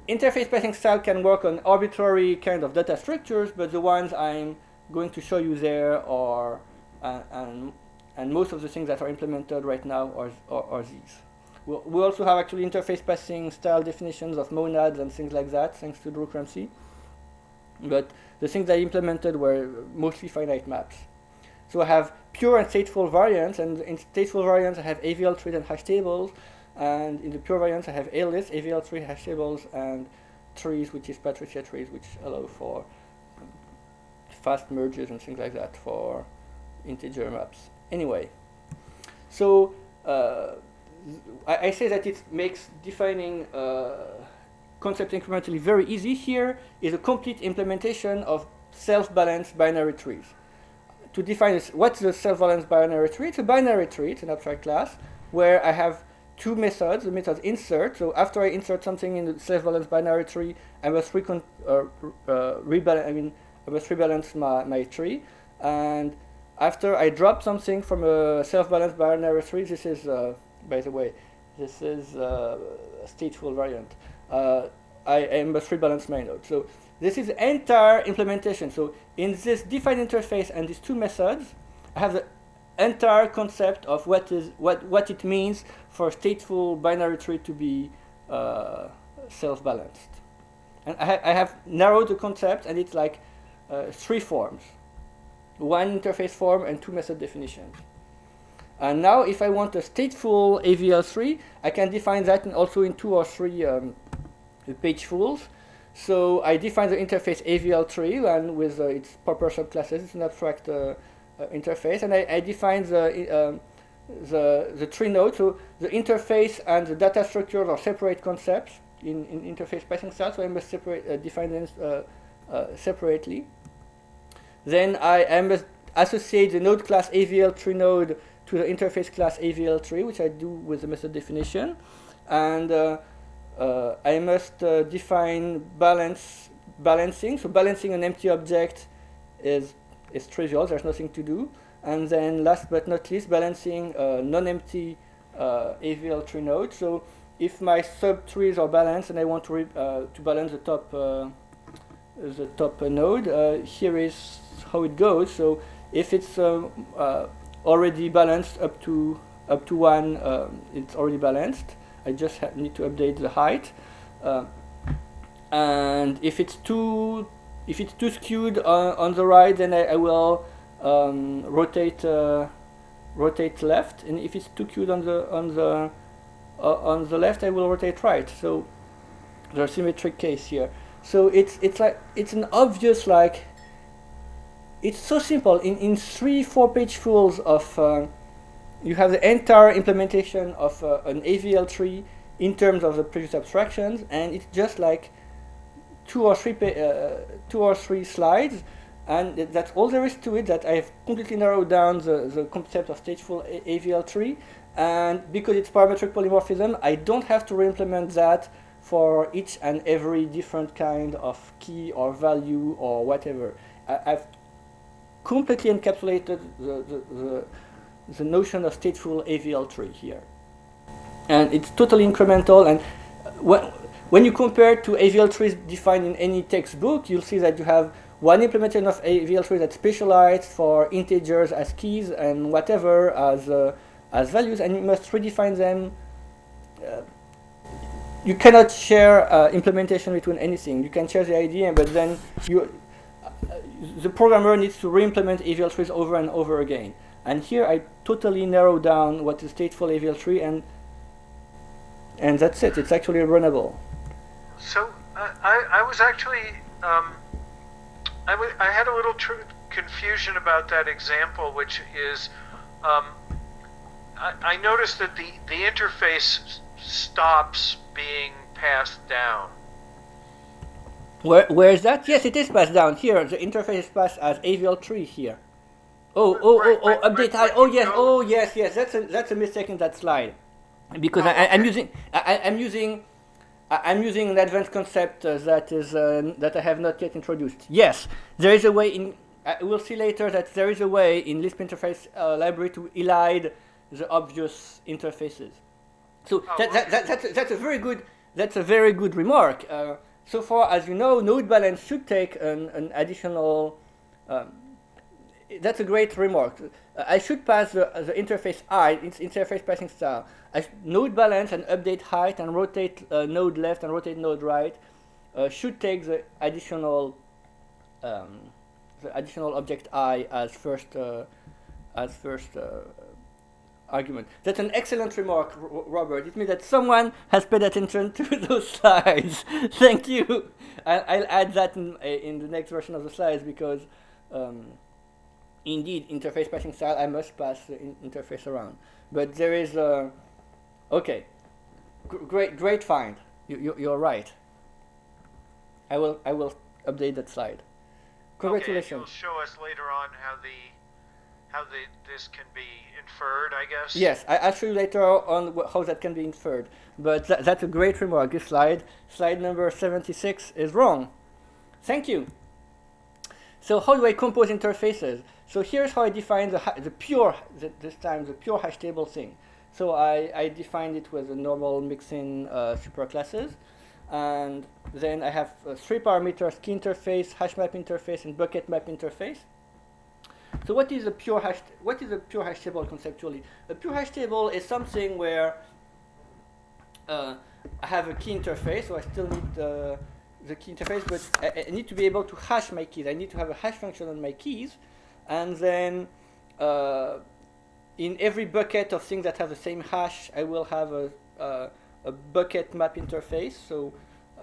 Interface parsing style can work on arbitrary kind of data structures, but the ones I'm going to show you there are, and most of the things that are implemented right now are these. We also have actually interface parsing style definitions of monads and things like that, thanks to Drew Cramsey. But the things I implemented were mostly finite maps. So I have pure and stateful variants, and in stateful variants I have AVL trees and hash tables, and in the pure variants I have A list, AVL tree, hash tables, and trees, which is Patricia trees, which allow for fast merges and things like that for integer maps. Anyway, so I say that it makes defining concept incrementally very easy. Here is a complete implementation of self-balanced binary trees. To define this, what's the self-balanced binary tree? It's a binary tree, it's an abstract class, where I have two methods. The method insert, so after I insert something in the self-balanced binary tree, I must rebalance my tree. And after I drop something from a self-balanced binary tree, this is, by the way, this is a stateful variant. I must rebalance my node. So this is the entire implementation. So in this defined interface and these two methods, I have the entire concept of what it means for a stateful binary tree to be self-balanced. And I have narrowed the concept, and it's like three forms. One interface form and two method definitions. And now if I want a stateful AVL3, I can define that also in two or three page fulls. So I define the interface AVL3, and with its proper subclasses, it's an abstract interface, and I define the tree node. So the interface and the data structures are separate concepts in interface parsing style, so I must define them separately. Then I must associate the node class AVL3 node to the interface class AVL3, which I do with the method definition. And I must define balancing. So balancing an empty object is trivial, there's nothing to do. And then last but not least, balancing a non-empty AVL3 node. So if my sub-trees are balanced and I want to balance the the top node. Here is how it goes. So if it's already balanced up to 1, it's already balanced. I just need to update the height. And if it's too skewed on the right, then I will rotate left, and if it's too skewed on the left, I will rotate right. So there's a symmetric case here. So it's an obvious, like, it's so simple. In 3-4 page fulls of you have the entire implementation of an AVL tree in terms of the previous abstractions, and it's just like 2 or 3 slides, and that's all there is to it. That I've completely narrowed down the concept of stateful AVL tree, and because it's parametric polymorphism, I don't have to re-implement that for each and every different kind of key or value or whatever. I've completely encapsulated the notion of stateful AVL tree here, and it's totally incremental. And when you compare to AVL trees defined in any textbook, you'll see that you have one implementation of AVL tree that's specialized for integers as keys and whatever as values, and you must redefine them. You cannot share implementation between anything. You can share the idea, but then the programmer needs to re-implement AVL trees over and over again. And here I totally narrow down what is stateful AVL tree, and that's it. It's actually runnable. So I was actually I had a little confusion about that example, which is I noticed that the interface stops being passed down. Where is that? Yes, it is passed down here. The interface is passed as AVL tree here. Update height. Yes. That's a mistake in that slide, because I'm using an advanced concept that I have not yet introduced. Yes, there is a way in. We'll see later that there is a way in Lisp Interface Library to elide the obvious interfaces. So that's a very good remark. So far as you know, node balance should take an additional. That's a great remark. I should pass the interface I, its interface passing style. Node balance and update height and rotate node left and rotate node right should take the additional object I as first argument. That's an excellent remark, Robert. It means that someone has paid attention to those slides. Thank you. I'll add that in the next version of the slides, because indeed, interface passing style, I must pass the interface around. But there is okay, great find. You're right. I will update that slide. Congratulations. Okay, you'll show us later on how this can be inferred, I guess. Yes, I'll show you later on how that can be inferred. But that's a great remark. This slide number 76, is wrong. Thank you. So how do I compose interfaces? So here's how I define the pure hash table thing. So I defined it with a normal mixin superclasses, and then I have 3 parameters: key interface, hash map interface, and bucket map interface. So what is a pure hash table conceptually? A pure hash table is something where I have a key interface, so I still need the key interface, but I need to be able to hash my keys. I need to have a hash function on my keys, and then in every bucket of things that have the same hash, I will have a bucket map interface. So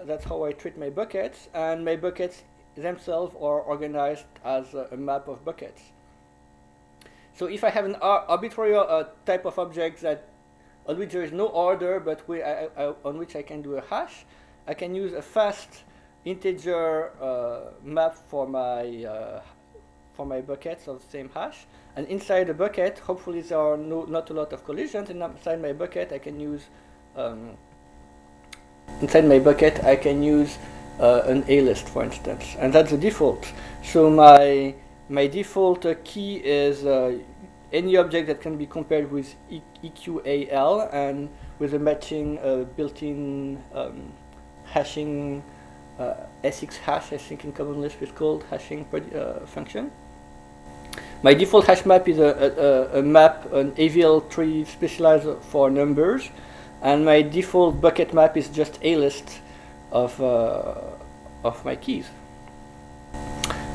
that's how I treat my buckets, and my buckets themselves are organized as a map of buckets. So if I have an arbitrary type of object on which there is no order, but on which I can do a hash, I can use a fast integer map for my buckets of the same hash. And inside the bucket, hopefully there are not a lot of collisions. And inside my bucket, I can use an A list, for instance, and that's the default. So my default key is any object that can be compared with EQAL and with a matching built-in hashing SX hash, I think in Common Lisp is called hashing function. My default hash map is a map, an AVL tree specialized for numbers, and my default bucket map is just a list of my keys.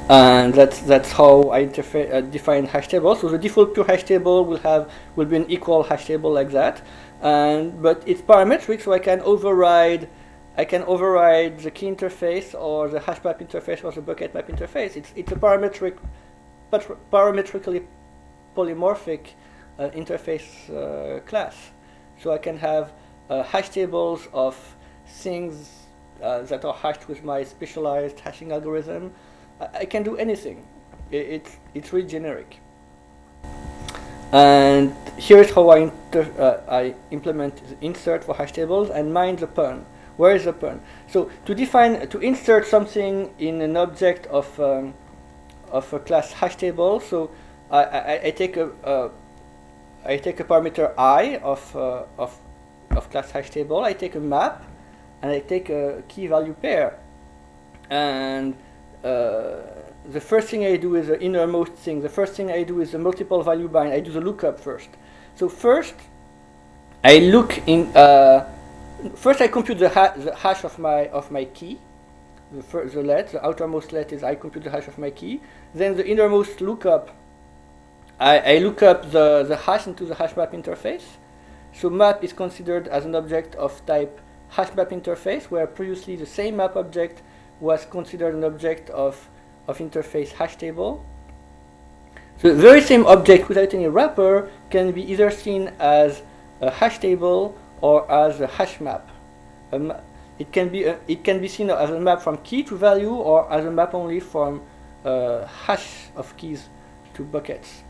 And that's how I define hash table. So the default pure hash table will be an equal hash table like that, but it's parametric, so I can override the key interface or the hash map interface or the bucket map interface. It's a parametrically polymorphic interface class. So I can have hash tables of things that are hashed with my specialized hashing algorithm. I can do anything. It's really generic. And here's how I implement the insert for hash tables and mind the pun. Where is the pun? So to insert something in an object of a class hash table, so I take a parameter I of class hash table. I take a map, and I take a key value pair, and the first thing I do is the innermost thing. The first thing I do is the multiple value bind. I do the lookup first. So first, I look in. First, I compute the hash of my key. The outermost let is I compute the hash of my key. Then the innermost lookup, I look up the hash into the hash map interface. So map is considered as an object of type hash map interface, where previously the same map object was considered an object of interface hash table. So the very same object without any wrapper can be either seen as a hash table or as a hash map. It can be seen as a map from key to value, or as a map only from hash of keys to buckets.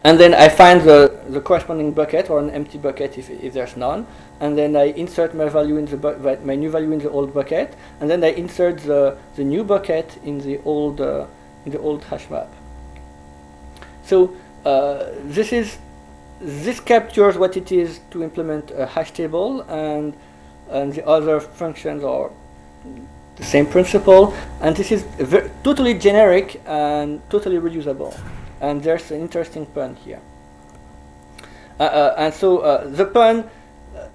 And then I find the corresponding bucket or an empty bucket if there's none, and then I insert my value in my new value in the old bucket, and then I insert the new bucket in the old hash map. So this captures what it is to implement a hash table, and the other functions are the same principle, and this is totally generic and totally reusable. And there's an interesting pun here. And so the pun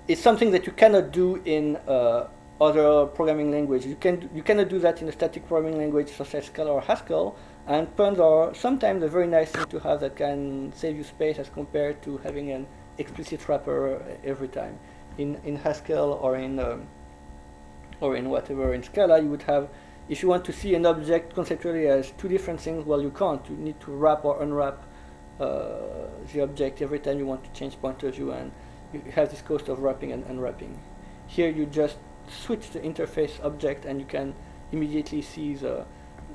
is something that you cannot do in other programming languages. You cannot do that in a static programming language such as Scala or Haskell. And puns are sometimes a very nice thing to have that can save you space as compared to having an explicit wrapper every time. In Haskell or in whatever in Scala, you would have, if you want to see an object conceptually as two different things, well, you can't. You need to wrap or unwrap the object every time you want to change point of view, and you have this cost of wrapping and unwrapping. Here you just switch the interface object, and you can immediately see the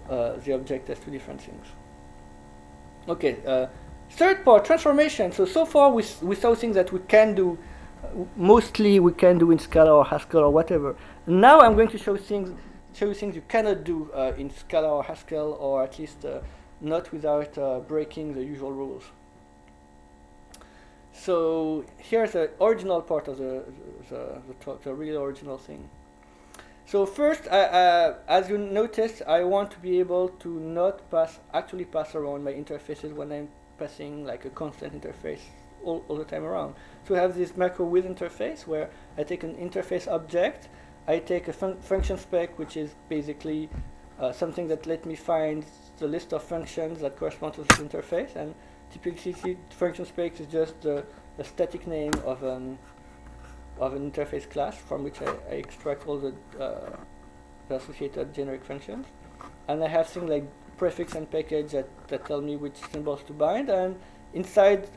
object as two different things. Okay, third part, transformation. So far we saw things that we can do, mostly we can do in Scala or Haskell or whatever. Now I'm going to show you things you cannot do in Scala or Haskell, or at least not without breaking the usual rules. So here's the original part of the talk, the real original thing. So first, as you noticed, I want to be able to not actually pass around my interfaces when I'm passing like a constant interface all the time around. So I have this macro with interface where I take an interface object, I take a function spec, which is basically something that let me find the list of functions that correspond to this interface, and typically function spec is just the static name of an interface class from which I extract all the associated generic functions. And I have things like prefix and package that tell me which symbols to bind, and inside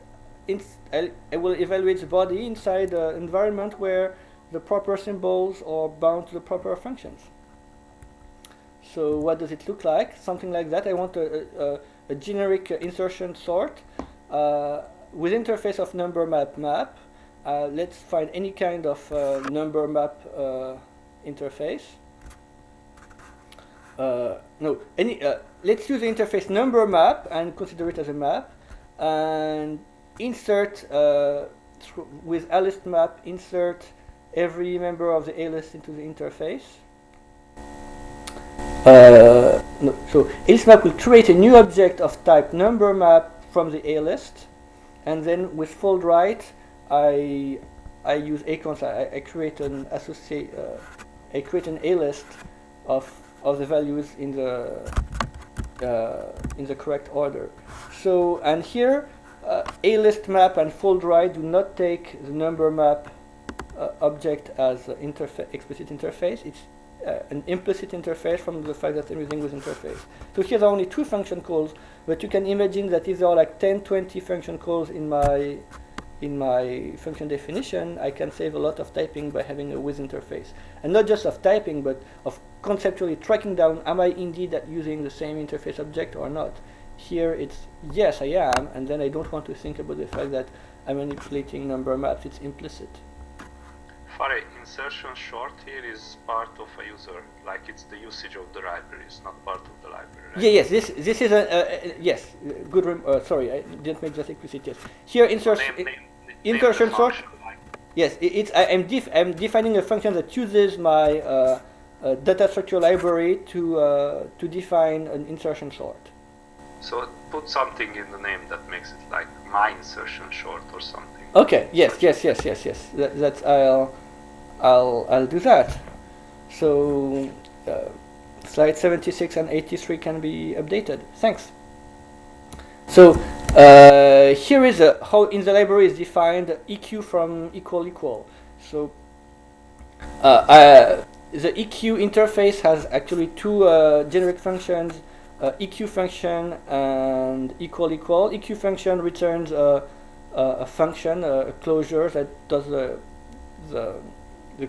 I will evaluate the body inside the environment where the proper symbols are bound to the proper functions. So what does it look like? Something like that. I want a generic insertion sort with interface of number map. Let's find any kind of number map interface. Let's use the interface number map and consider it as a map, and insert with a list map, insert every member of the A list into the interface. So AList map will create a new object of type number map from the A list, and then with fold right, I use acons. I create an I create an A list of the values in the correct order. So, and here A list map and fold right do not take the number map object as explicit interface. It's an implicit interface from the fact that I'm using with interface. So here there are only 2 function calls, but you can imagine that if there are like 10, 20 function calls in my function definition, I can save a lot of typing by having a with interface. And not just of typing, but of conceptually tracking down, am I indeed using the same interface object or not? Here it's, yes, I am, and then I don't want to think about the fact that I'm manipulating number maps, it's implicit. For insertion short here is part of a user, like it's the usage of the library, it's not part of the library. Right? Yeah, yes, this is a yes, good. Sorry, I didn't make that explicit. Yes, here insertion short. Like. Yes, I'm defining a function that uses my data structure library to define an insertion sort. So put something in the name that makes it like my insertion short or something. Okay. Yes. That's I'll do that. So slide 76 and 83 can be updated. Thanks. So here is how in the library is defined EQ from equal. So the EQ interface has actually 2 generic functions, EQ function and equal. EQ function returns a function, a closure that does the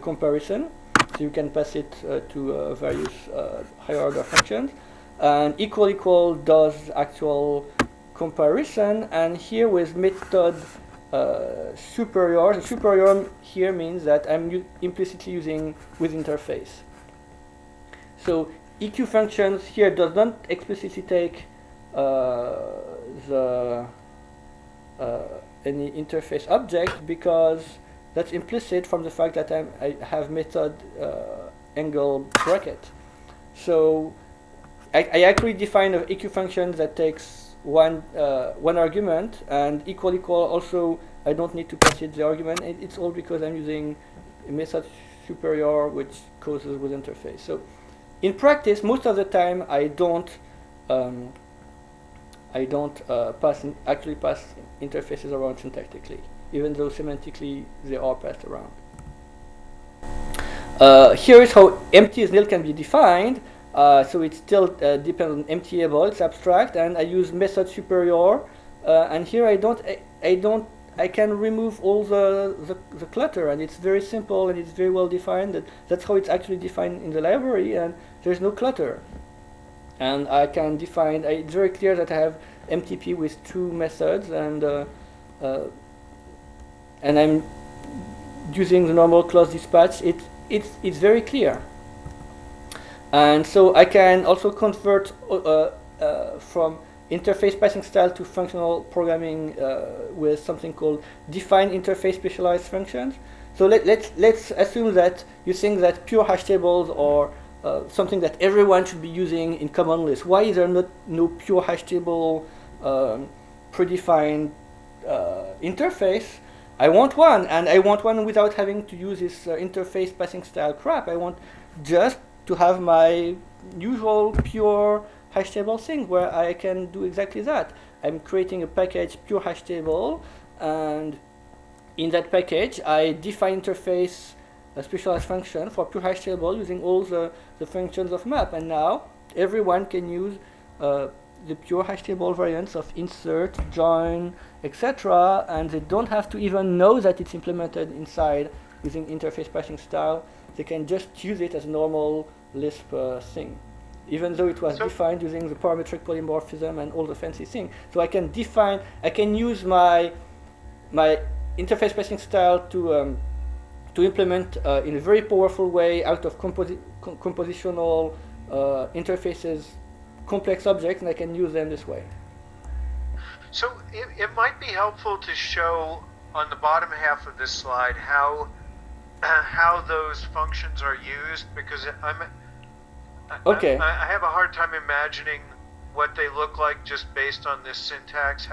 comparison. So you can pass it to various higher order functions. And equal does actual comparison, and here with method superior, the superior here means that I'm implicitly using with interface. So EQ functions here does not explicitly take any interface object because that's implicit from the fact that I have method angle bracket. So I actually define an EQ function that takes one argument, and equal also I don't need to pass it the argument. It's all because I'm using a method superior which causes with interface. So in practice, most of the time I don't actually pass interfaces around syntactically, even though semantically they are passed around. Here is how empty is nil can be defined. So it still depends on emptyable, it's abstract, and I use method superior. And here I can remove all the clutter, and it's very simple and it's very well defined. That's how it's actually defined in the library, and there's no clutter. And I can define. It's very clear that I have MTP with 2 methods, and I'm using the normal CLOS dispatch. It's very clear. And so I can also convert from interface passing style to functional programming with something called define interface specialized functions. So let's assume that you think that pure hash tables are something that everyone should be using in common Lisp. Why is there no pure hash table predefined interface? I want one, and I want one without having to use this interface passing style crap. I want just to have my usual pure hash table thing where I can do exactly that. I'm creating a package pure hash table, and in that package I define interface a specialized function for pure hash table using all the functions of map, and now everyone can use the pure hash table variants of insert, join, etc., and they don't have to even know that it's implemented inside using interface passing style. They can just use it as a normal Lisp thing, even though it was defined using the parametric polymorphism and all the fancy things. So I can use my interface passing style to implement in a very powerful way out of compositional interfaces complex objects, and I can use them this way. So it might be helpful to show on the bottom half of this slide how those functions are used, because Okay. I have a hard time imagining what they look like just based on this syntax,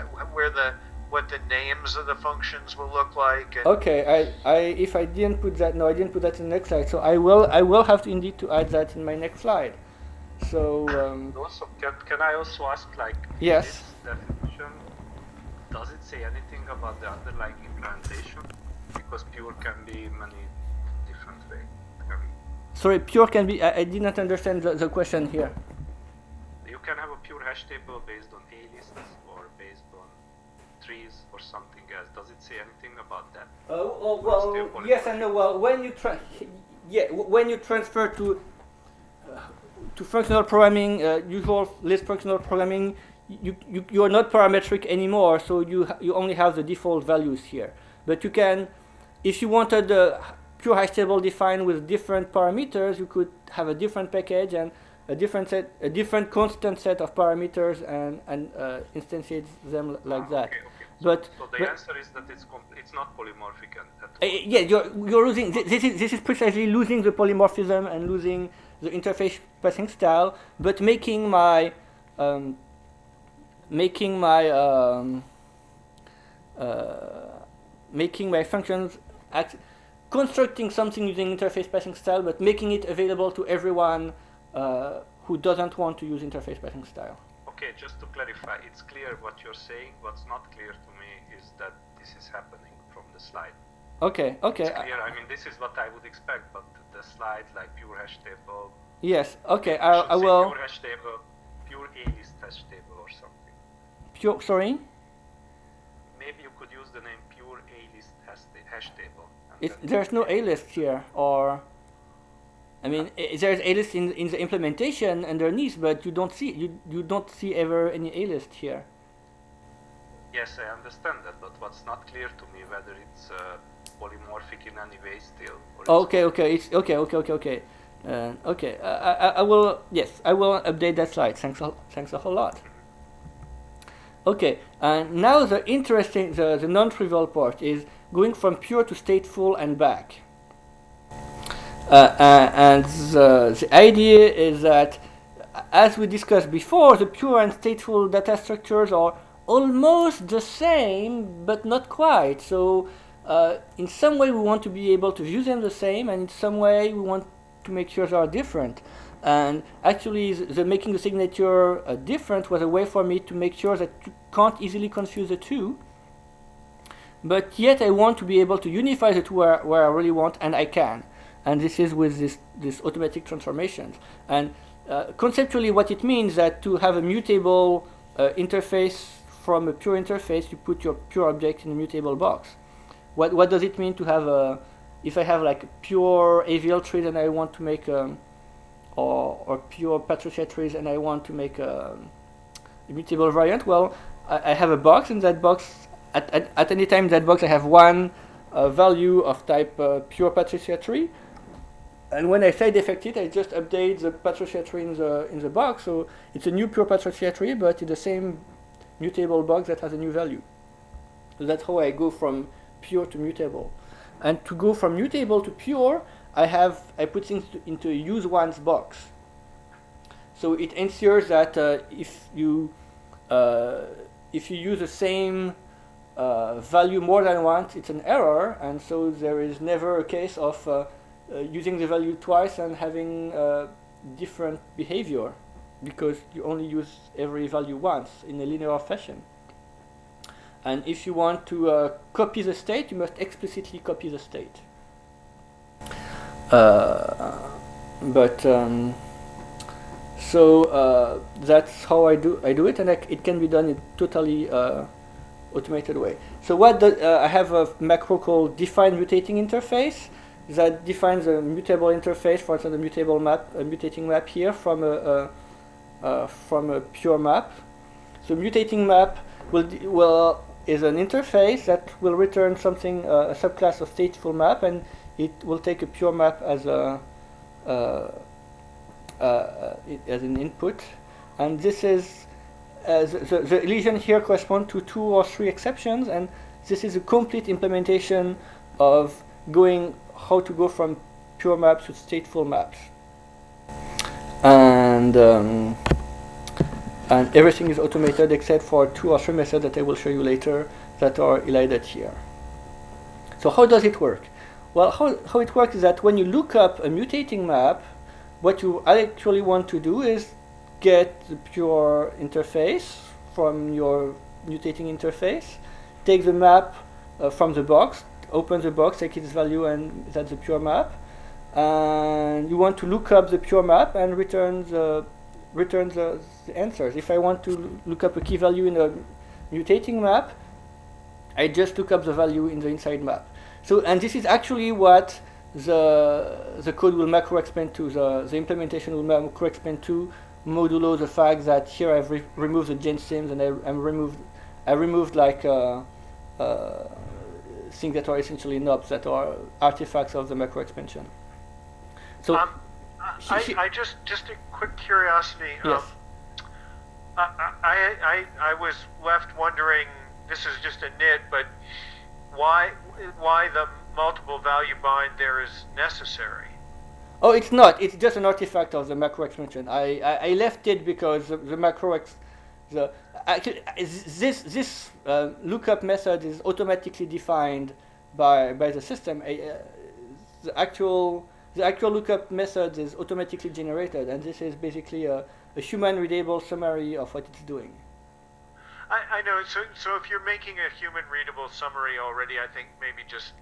what the names of the functions will look like. And Okay, if I didn't put that, no, I didn't put that in the next slide. So I will have to indeed to add that in my next slide. So Also, can I also ask, like, yes. this definition, does it say anything about the underlying implementation? Because pure can be many different ways. Sorry, pure can be. I did not understand the question here. You can have a pure hash table based on A-lists or based on trees or something else. Does it say anything about that? Well, yes and no. Well, when you transfer to functional programming, usual Lisp functional programming, you are not parametric anymore. So you only have the default values here. But you can, if you wanted a pure hash table defined with different parameters, you could have a different package and a different constant set of parameters and instantiate them like that. Okay. But so the answer is that it's not polymorphic at all. yeah, you're losing. This is precisely losing the polymorphism and losing the interface passing style, but making my functions constructing something using interface passing style, but making it available to everyone who doesn't want to use interface passing style. Okay, just to clarify, it's clear what you're saying. What's not clear to me is that this is happening from the slide. Okay. It's clear. I mean, this is what I would expect, but the slide, like pure hash table. Yes. Okay. I will. Pure hash table, pure A-list hash table or something. Pure. Sorry. Maybe you could use the name pure A-list hash table. There's no A-list here, or I mean, there's A-list in the implementation underneath, but you don't see ever any A-list here. Yes, I understand that, but what's not clear to me whether it's polymorphic in any way still. Or Okay. I will. Yes, I will update that slide. Thanks a whole lot. Okay, and now the non-trivial part is going from pure to stateful and back. And the idea is that, as we discussed before, the pure and stateful data structures are almost the same, but not quite. So in some way we want to be able to view them the same, and in some way we want to make sure they are different. And actually the making the signature different was a way for me to make sure that you can't easily confuse the two. But yet I want to be able to unify the two where I really want, and I can. And this is with this automatic transformations. And conceptually what it means that to have a mutable interface from a pure interface, you put your pure object in a mutable box. What does it mean to have if I have like a pure AVL tree and I want to make or pure Patricia trees and I want to make a immutable variant? Well, I have a box, and that box at any time in that box I have one value of type pure Patricia tree, and when I side effect it, I just update the Patricia tree in the box, so it's a new pure Patricia tree, but it's the same mutable box that has a new value. So that's how I go from pure to mutable. And to go from mutable to pure, I put things into a use once box. So it ensures that if you use the same value more than once, it's an error, and so there is never a case of using the value twice and having different behavior, because you only use every value once in a linear fashion. And if you want to copy the state, you must explicitly copy the state. So that's how I do it, and it can be done in totally automated way. So I have a macro called define mutating interface that defines a mutable interface, for instance, a mutating map here from a pure map. So mutating map is an interface that will return something, a subclass of stateful map, and it will take a pure map as an input. And this is the lesion here corresponds to 2 or 3 exceptions, and this is a complete implementation of how to go from pure maps to stateful maps. and everything is automated except for 2 or 3 methods that I will show you later that are highlighted here. So how does it work? Well, how it works is that when you look up a mutating map, what you actually want to do is get the pure interface from your mutating interface, take the map from the box, open the box, take its value, and that's the pure map. And you want to look up the pure map and return the answers. If I want to look up a key value in a mutating map, I just look up the value in the inside map. So, and this is actually what the code will macro expand to, the implementation will macro expand to, modulo the fact that here I've removed the gen sims and I removed like things that are essentially knobs that are artifacts of the macro expansion. So I just a quick curiosity. Yes. I was left wondering, this is just a nit, but why the multiple value bind there is necessary? Oh, it's not. It's just an artifact of the macro expansion. I left it because the macro this lookup method is automatically defined by the system. The actual lookup method is automatically generated, and this is basically a human readable summary of what it's doing. I know. So if you're making a human readable summary already, I think maybe just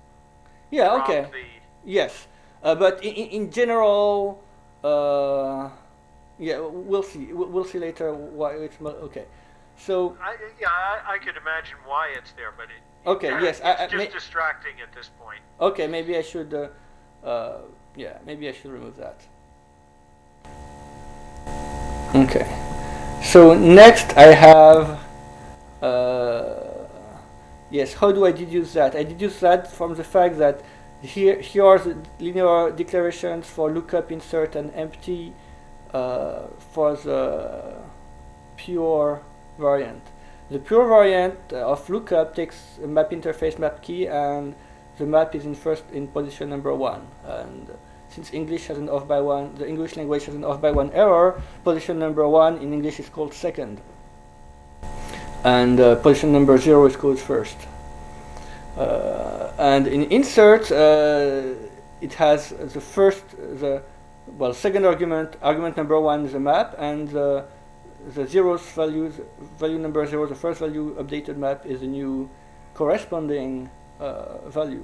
drop the yes. But in general, yeah, we'll see. We'll see later why it's okay. So I could imagine why it's there, but yes, it's just distracting at this point. Okay, maybe I should. Maybe I should remove that. Okay. So next I have. Yes, how do I deduce that? I deduce that from the fact that here are the linear declarations for lookup, insert, and empty for the pure variant. The pure variant of lookup takes a map interface map key, and the map is in position number 1. And since English has an off by 1, the English language has an off by 1 error, position number 1 in English is called second. And position number 0 is called first. And in insert, it has second argument number 1 is a map, and the value number 0, the first value updated map is a new corresponding value.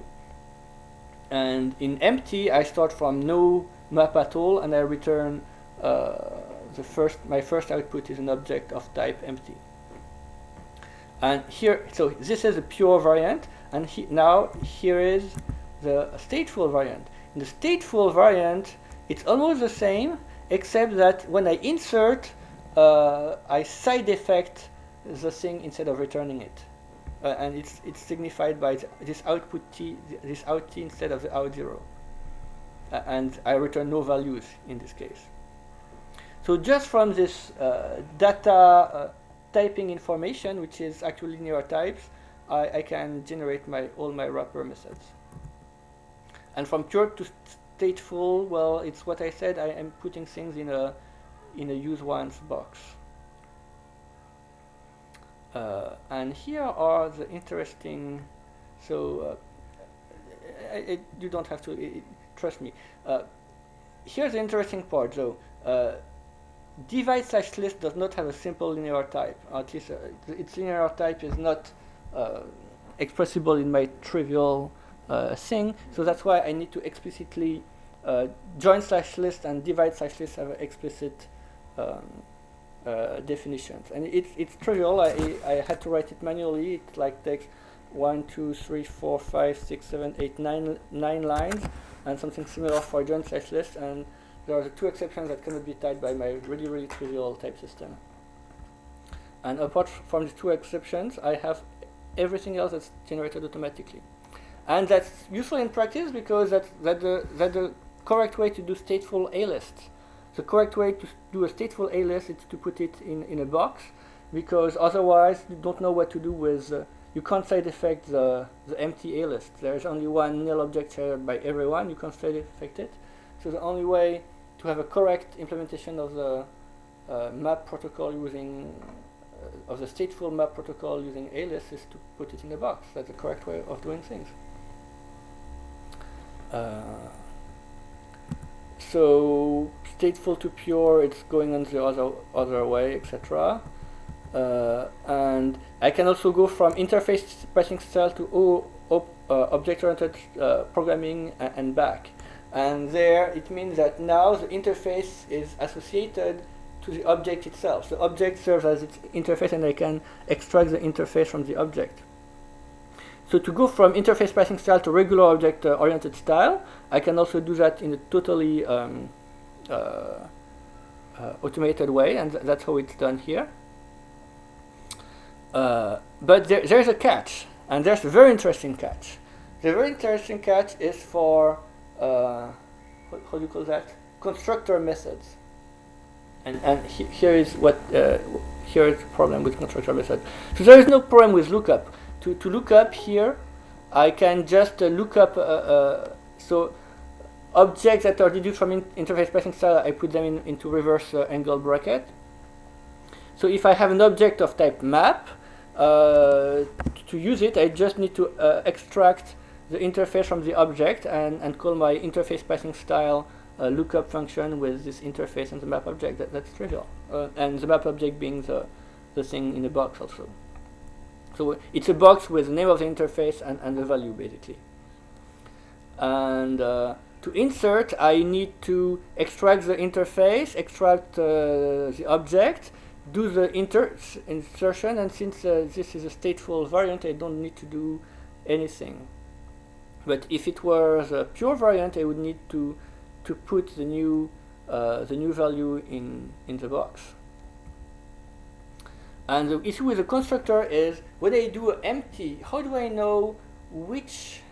And in empty, I start from no map at all, and I return my first output is an object of type empty. And here, so this is a pure variant, and now here is the stateful variant. In the stateful variant, it's almost the same, except that when I insert, I side effect the thing instead of returning it, and it's signified by this output t, this out t instead of the out 0, and I return no values in this case. So just from this data typing information, which is actually linear types, I can generate all my wrapper methods. And from pure to stateful, well, it's what I said. I am putting things in a use once box. And here are the interesting. So you don't have to trust me. Here's the interesting part, though. Divide/list does not have a simple linear type. At least its linear type is not expressible in my trivial thing. So that's why I need to explicitly join/list and divide/list have explicit definitions. And it's trivial. I had to write it manually. It like takes 1, 2, 3, 4, 5, 6, 7, 8, 9 lines, and something similar for join/list. And there are the 2 exceptions that cannot be tied by my really, really trivial type system. And apart from these 2 exceptions, I have everything else that's generated automatically. And that's useful in practice because that's the correct way to do stateful A-lists. The correct way to do a stateful A-list is to put it in a box, because otherwise you don't know what to do with, you can't side effect the empty A-list. There's only one nil object shared by everyone, you can't side effect it. So the only way to have a correct implementation of the map protocol using of the stateful map protocol using ALIS is to put it in a box. That's the correct way of doing things. So stateful to pure, it's going on the other way, etc. And I can also go from interface passing style to object-oriented programming and back. And there it means that now the interface is associated to the object itself. The object serves as its interface, and I can extract the interface from the object. So to go from interface passing style to regular object-oriented style, I can also do that in a totally automated way, and that's how it's done here. But there's a catch, and there's a very interesting catch. The very interesting catch is for, how do you call that? Constructor methods. And here is here is the problem with constructor methods. So there is no problem with lookup. To look up here, I can just look up, so objects that are deduced from interface passing style, I put them into reverse angle bracket. So if I have an object of type map, to use it, I just need to extract the interface from the object and call my interface passing style lookup function with this interface and the map object. That's trivial. And the map object being the thing in the box also. So it's a box with the name of the interface and the value, basically. And to insert, I need to extract the interface, extract the object, do the insertion, and since this is a stateful variant, I don't need to do anything. But if it was a pure variant, I would need to put the new value in the box. And the issue with the constructor is when I do empty, how do I know which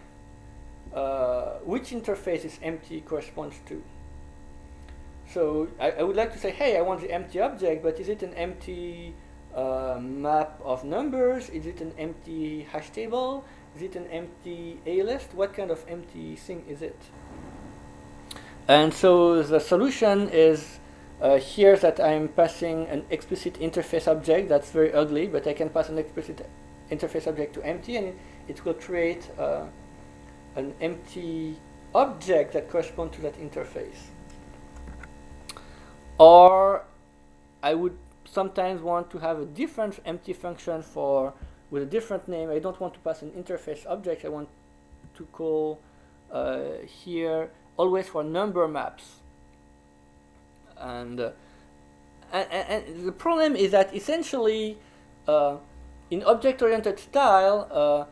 interface this empty corresponds to? So I would like to say, hey, I want the empty object, but is it an empty map of numbers? Is it an empty hash table? Is it an empty A list? What kind of empty thing is it? And so the solution is here that I'm passing an explicit interface object. That's very ugly, but I can pass an explicit interface object to empty, and it will create an empty object that corresponds to that interface. Or I would sometimes want to have a different empty function with a different name. I don't want to pass an interface object. I want to call here always for number maps. And the problem is that essentially in object-oriented style,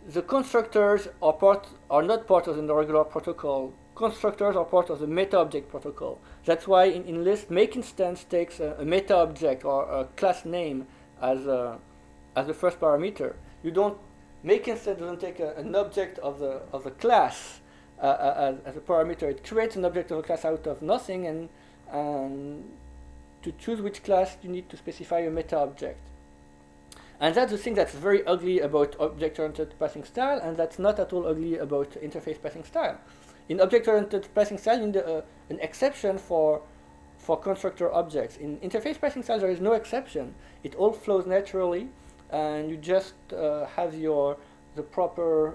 the constructors are not part of the regular protocol. Constructors are part of the meta-object protocol. That's why in Lisp, make instance takes a meta-object or a class name as the first parameter. You don't make instance doesn't take an object of the class as a parameter. It creates an object of a class out of nothing, and to choose which class you need to specify a meta-object. And that's the thing that's very ugly about object-oriented passing style, and that's not at all ugly about interface passing style. In object-oriented passing style, you need an exception for constructor objects. In interface passing style, there is no exception. It all flows naturally, and you just have the proper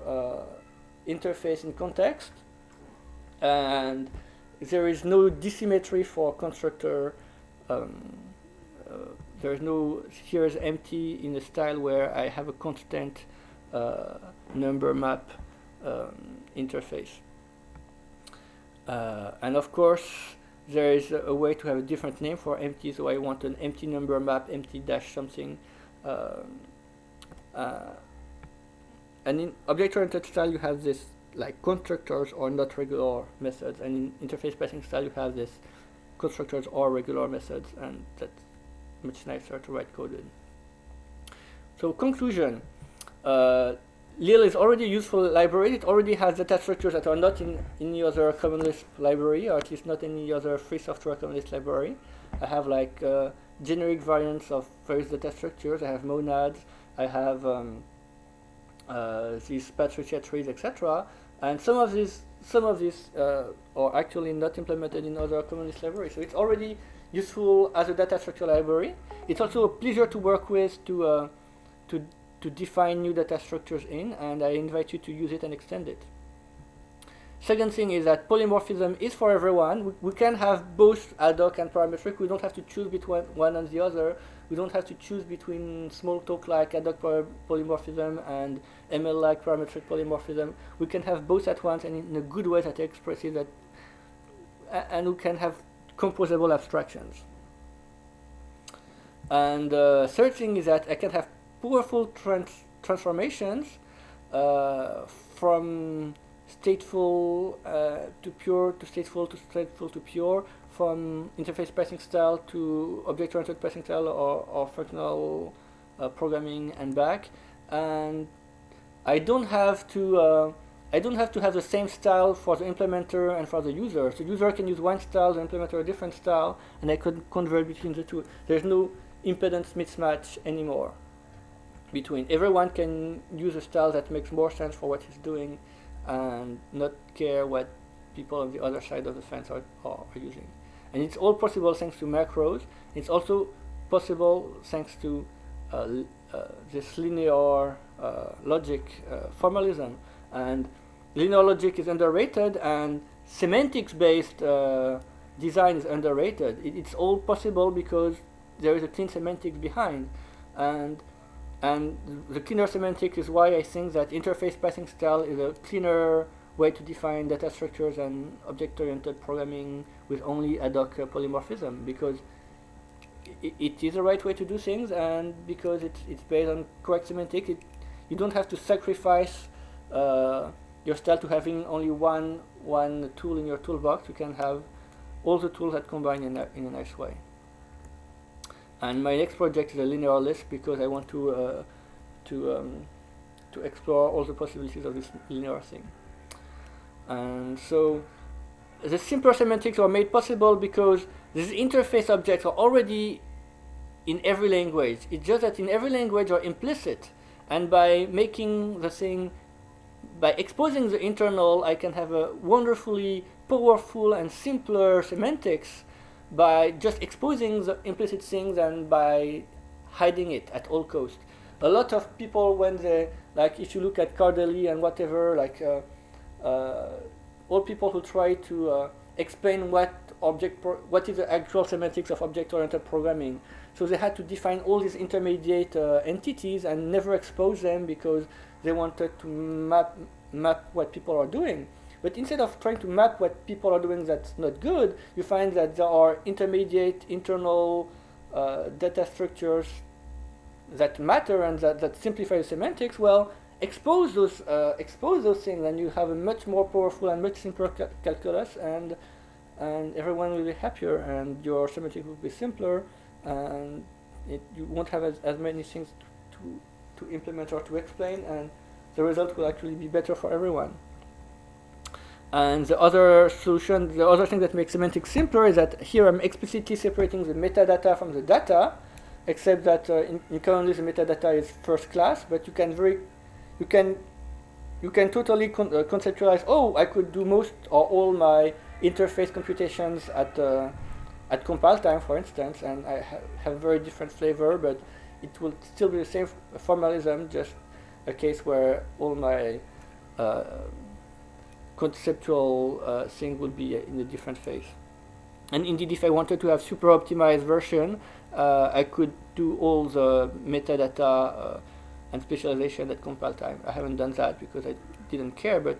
interface in context, and there is no dissymmetry for constructor. There is no here is empty in a style where I have a constant number map interface. And of course, there is a way to have a different name for empty. So I want an empty number map, empty dash something. And in object-oriented style, you have this like constructors or not regular methods, and in interface passing style, you have this constructors or regular methods, and that's much nicer to write code in. So conclusion, Lil is already a useful library. It already has data structures that are not in any other Common Lisp library, or at least not any other free software Common Lisp library. I have like generic variants of various data structures. I have monads. I have these patricia trees, etc. And some of these are actually not implemented in other Common Lisp libraries. So it's already useful as a data structure library. It's also a pleasure to work with to define new data structures in, and I invite you to use it and extend it. Second thing is that polymorphism is for everyone. We can have both ad hoc and parametric. We don't have to choose between one and the other. We don't have to choose between Smalltalk like ad hoc polymorphism and ML like parametric polymorphism. We can have both at once and in a good way that expresses that, and we can have composable abstractions. And third thing is that I can have powerful transformations from stateful to pure, to stateful to pure, from interface pricing style to object-oriented pricing style or functional programming and back. And I don't have to have the same style for the implementer and for the user. So the user can use one style, the implementer a different style, and I could convert between the two. There's no impedance mismatch anymore between. Everyone can use a style that makes more sense for what he's doing and not care what people on the other side of the fence are using. And it's all possible thanks to macros. It's also possible thanks to this linear logic formalism. And linear logic is underrated, and semantics-based design is underrated. It's all possible because there is a clean semantics behind. And the cleaner semantics is why I think that interface pricing style is a cleaner way to define data structures and object-oriented programming with only ad hoc polymorphism, because it is the right way to do things, and because it's based on correct semantics. You don't have to sacrifice your style to having only one tool in your toolbox. You can have all the tools that combine in a nice way. And my next project is a linear Lisp, because I want to explore all the possibilities of this linear thing. And so the simpler semantics are made possible because these interface objects are already in every language. It's just that in every language are implicit, and by making the thing, by exposing the internal, I can have a wonderfully powerful and simpler semantics by just exposing the implicit things and by hiding it at all costs. A lot of people, when they, like, if you look at Cardelli and whatever, like all people who try to explain what is the actual semantics of object-oriented programming. So they had to define all these intermediate entities and never expose them because they wanted to map what people are doing. But instead of trying to map what people are doing that's not good, you find that there are intermediate internal data structures that matter and that simplify the semantics. Well, expose those things, and you have a much more powerful and much simpler calculus, and everyone will be happier, and your semantic will be simpler, and you won't have as many things to implement or to explain, and the result will actually be better for everyone. And the other solution, the other thing that makes semantics simpler is that here I'm explicitly separating the metadata from the data, except that in currently the metadata is first class, but you can totally conceptualize, oh, I could do most or all my interface computations at compile time, for instance, and I have very different flavor, but it will still be the same formalism, just a case where all my conceptual thing will be in a different phase. And indeed, if I wanted to have super optimized version, I could do all the metadata and specialization at compile time. I haven't done that because I didn't care, but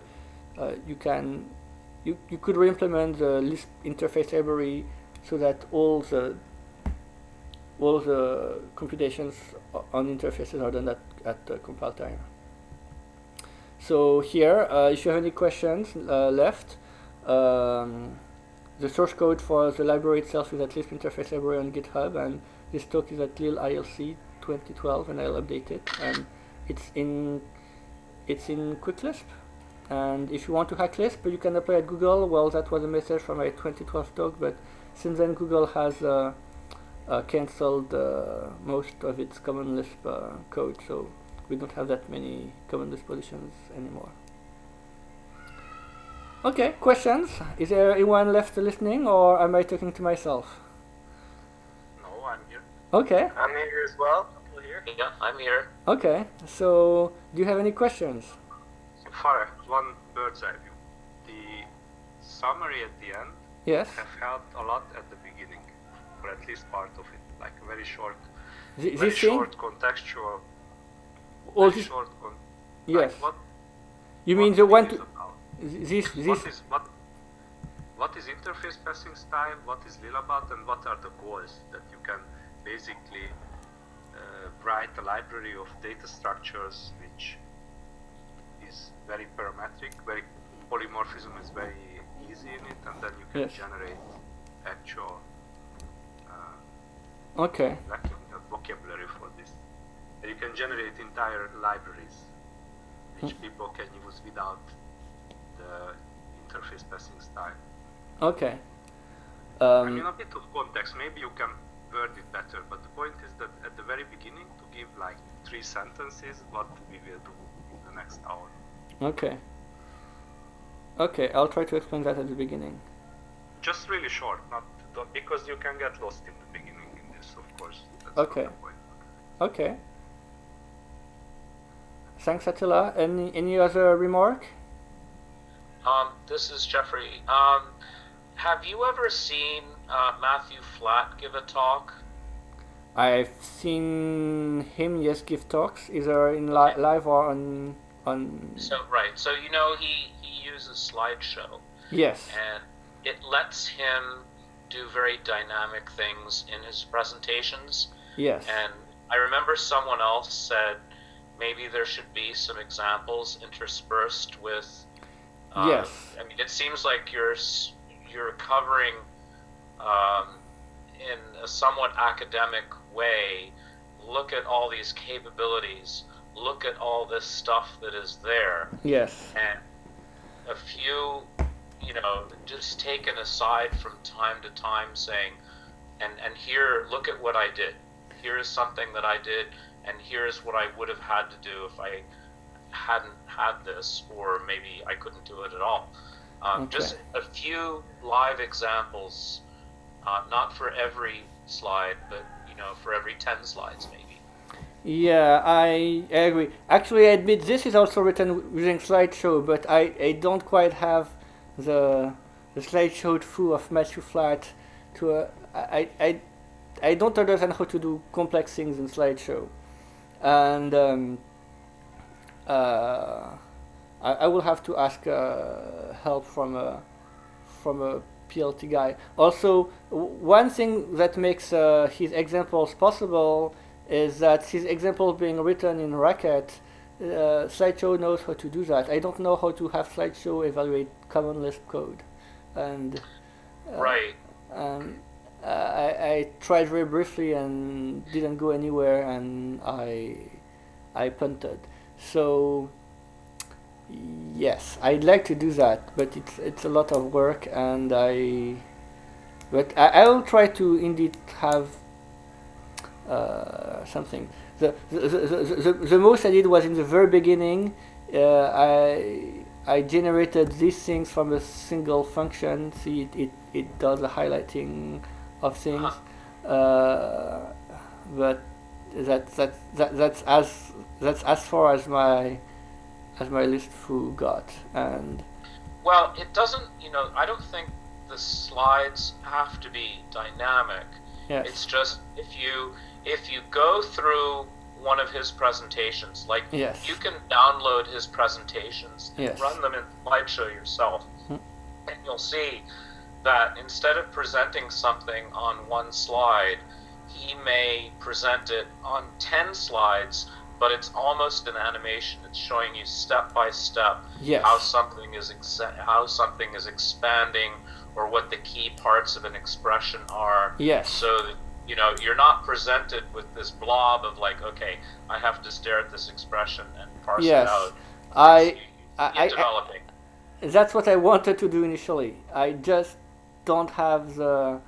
you could re-implement the Lisp Interface Library so that all the computations on interfaces are done at compile time. So here, if you have any questions left, the source code for the library itself is at Lisp Interface Library on GitHub, and this talk is at Lille ILC 2012, and I'll update it. And it's in Quick Lisp. And if you want to hack Lisp, you can apply at Google. Well, that was a message from my 2012 talk, but since then Google has cancelled most of its Common Lisp code, so we don't have that many Common Lisp positions anymore. Okay, questions? Is there anyone left listening, or am I talking to myself? Okay. I'm here as well. People here. Yeah, I'm here. Okay. So, do you have any questions? So far, one bird's eye view. The summary at the end Yes. have helped a lot at the beginning, or at least part of it, like very short, This very thing? short contextual. All Very this, short yes. Like what? You mean what the thing one is to about? this? What is interface passing style? What is Lilabat, and what are the goals that you can basically write a library of data structures which is very parametric, very polymorphism is very easy in it, and then you can Yes. generate actual Okay. vocabulary for this. And you can generate entire libraries which people can use without the interface passing style. Okay. I mean, a bit of context, maybe you can word it better, but the point is that at the very beginning, to give like 3 sentences, what we will do in the next hour. Okay. Okay, I'll try to explain that at the beginning. Just really short, not because you can get lost in the beginning in this, of course. That's Okay. not the point. Okay. Thanks, Attila. Any other remark? This is Jeffrey. Have you ever seen Matthew Flatt give a talk? I've seen him, yes, give talks, either in live or on. So right, so you know he uses slideshow, Yes. and it lets him do very dynamic things in his presentations. Yes. And I remember someone else said maybe there should be some examples interspersed with. Yes. I mean, it seems like you're covering in a somewhat academic way. Look at all these capabilities. Look at all this stuff that is there. Yes. And a few, just taken aside from time to time, saying, and here, look at what I did. Here is something that I did, and here's what I would have had to do if I hadn't had this, or maybe I couldn't do it at all. Just a few live examples, not for every slide, but for every 10 slides maybe. Yeah, I agree. Actually, I admit this is also written using slideshow, but I don't quite have the slideshow full of Matthew Flatt to I don't understand how to do complex things in slideshow, and I will have to ask help from a PLT guy. Also, one thing that makes his examples possible is that his example being written in Racket, slideshow knows how to do that. I don't know how to have slideshow evaluate common Lisp code, and right. I tried very briefly and didn't go anywhere, and I punted. So yes, I'd like to do that, but it's a lot of work, and I will try to indeed have something. The most I did was in the very beginning. I generated these things from a single function. See, it does the highlighting of things, but that's as far as my Lisp foo got. And well, it doesn't. I don't think the slides have to be dynamic. yes. It's just if you go through one of his presentations, like Yes. you can download his presentations and Yes. run them in slideshow yourself, and you'll see that instead of presenting something on one slide, he may present it on 10 slides, but it's almost an animation. It's showing you step by step Yes. how something is expanding, or what the key parts of an expression are. Yes. So that you're not presented with this blob of like, okay, I have to stare at this expression and parse Yes. it out. I It's developing. that's what I wanted to do initially. I just don't have the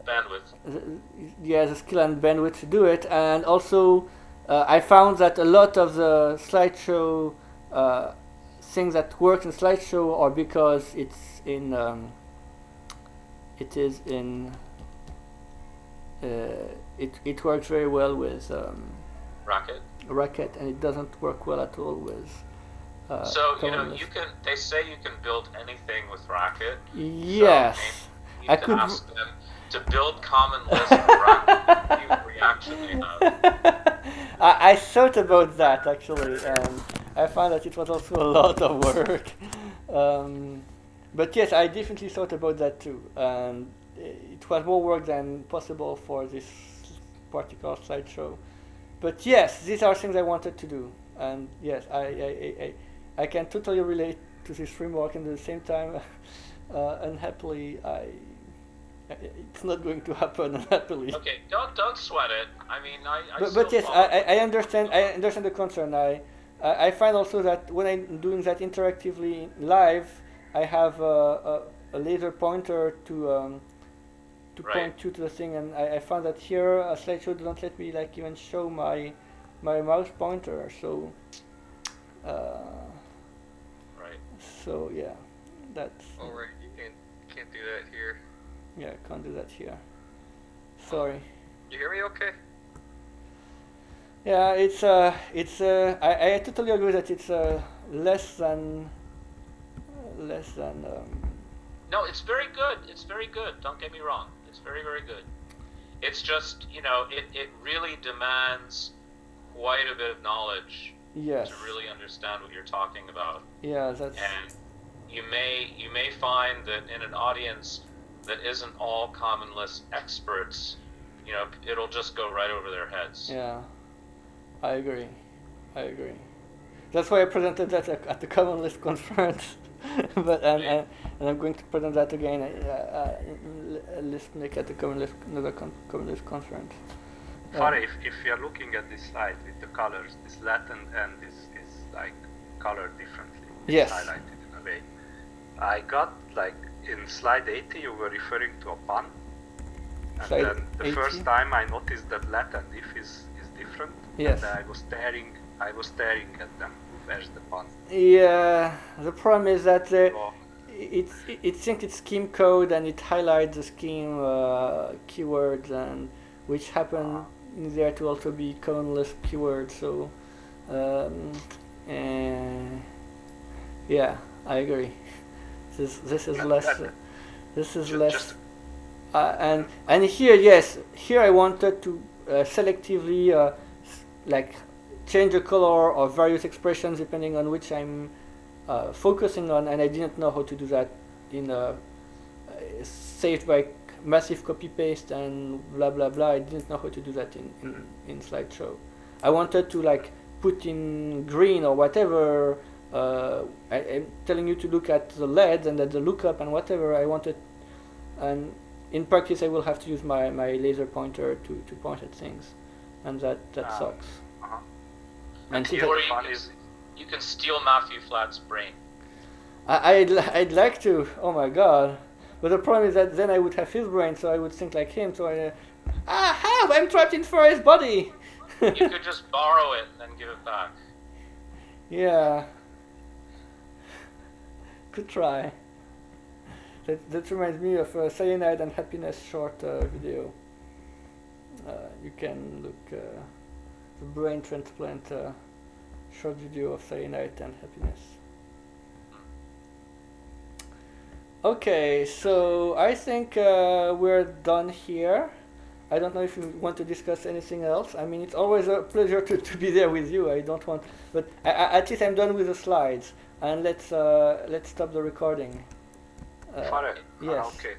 Bandwidth. the skill and bandwidth to do it, and also I found that a lot of the slideshow things that work in slideshow are because it is in it works very well with Racket. Racket, and it doesn't work well at all with. So Common Lisp. you can. They say you can build anything with Racket. Yes, So I you could. can ask them to build Common Lisp with Racket. See what reaction they have. I thought about that actually, and I found that it was also a lot of work. But yes, I definitely thought about that too, and it was more work than possible for this particular slideshow. But yes, these are things I wanted to do, and yes, I can totally relate to this framework, and at the same time, unhappily, it's not going to happen. Unhappily. Okay, don't sweat it. I mean, But yes, I understand. I understand the concern. I find also that when I'm doing that interactively live, I have a laser pointer to point to the thing, and I found that here a slideshow doesn't let me like even show my mouse pointer. So. Right. So yeah, that's. Oh right, you can't do that here. Yeah, I can't do that here. Sorry. You hear me okay? Yeah, I totally agree that it's less than. No, it's very good. It's very good. Don't get me wrong. It's very, very good. It's just, it really demands quite a bit of knowledge Yes. to really understand what you're talking about. Yeah, that's. And you may find that in an audience that isn't all Common Lisp experts, it'll just go right over their heads. Yeah, I agree. That's why I presented that at the Common Lisp conference. But and I'm going to present that again in Lispnik at the another Common Lisp conference. Funny, if you're looking at this slide with the colors, this Latin end is like colored differently. Yes. It's highlighted in a way. I got like in slide 80 you were referring to a pun. And Slide then the 80? first time I noticed that Latin if is different. Yes. And I was staring at them. Where's the pun? Yeah, the problem is that So, it thinks it's scheme code and it highlights the scheme keywords, and which happen there to also be Common Lisp keywords. So yeah, I agree. This is less. This is less. And here I wanted to selectively like change the color of various expressions depending on which I'm focusing on, and I didn't know how to do that in saved by massive copy paste and blah blah blah. I didn't know how to do that in slideshow. I wanted to like put in green or whatever. I'm telling you to look at the LEDs and at the lookup and whatever I wanted, and in practice I will have to use my laser pointer to point at things, and that sucks. And since Or you can steal Matthew Flatt's brain. I'd like to. Oh my god! But the problem is that then I would have his brain, so I would think like him. So I'm trapped in Forrest's body. You could just borrow it and then give it back. Yeah. Could try. That reminds me of a Cyanide and Happiness short video. You can look the brain transplant short video of Cyanide and Happiness. Okay, so I think we're done here. I don't know if you want to discuss anything else. I mean, it's always a pleasure to be there with you. I don't want, but at least I'm done with the slides, and let's stop the recording. Farah, Yes. okay.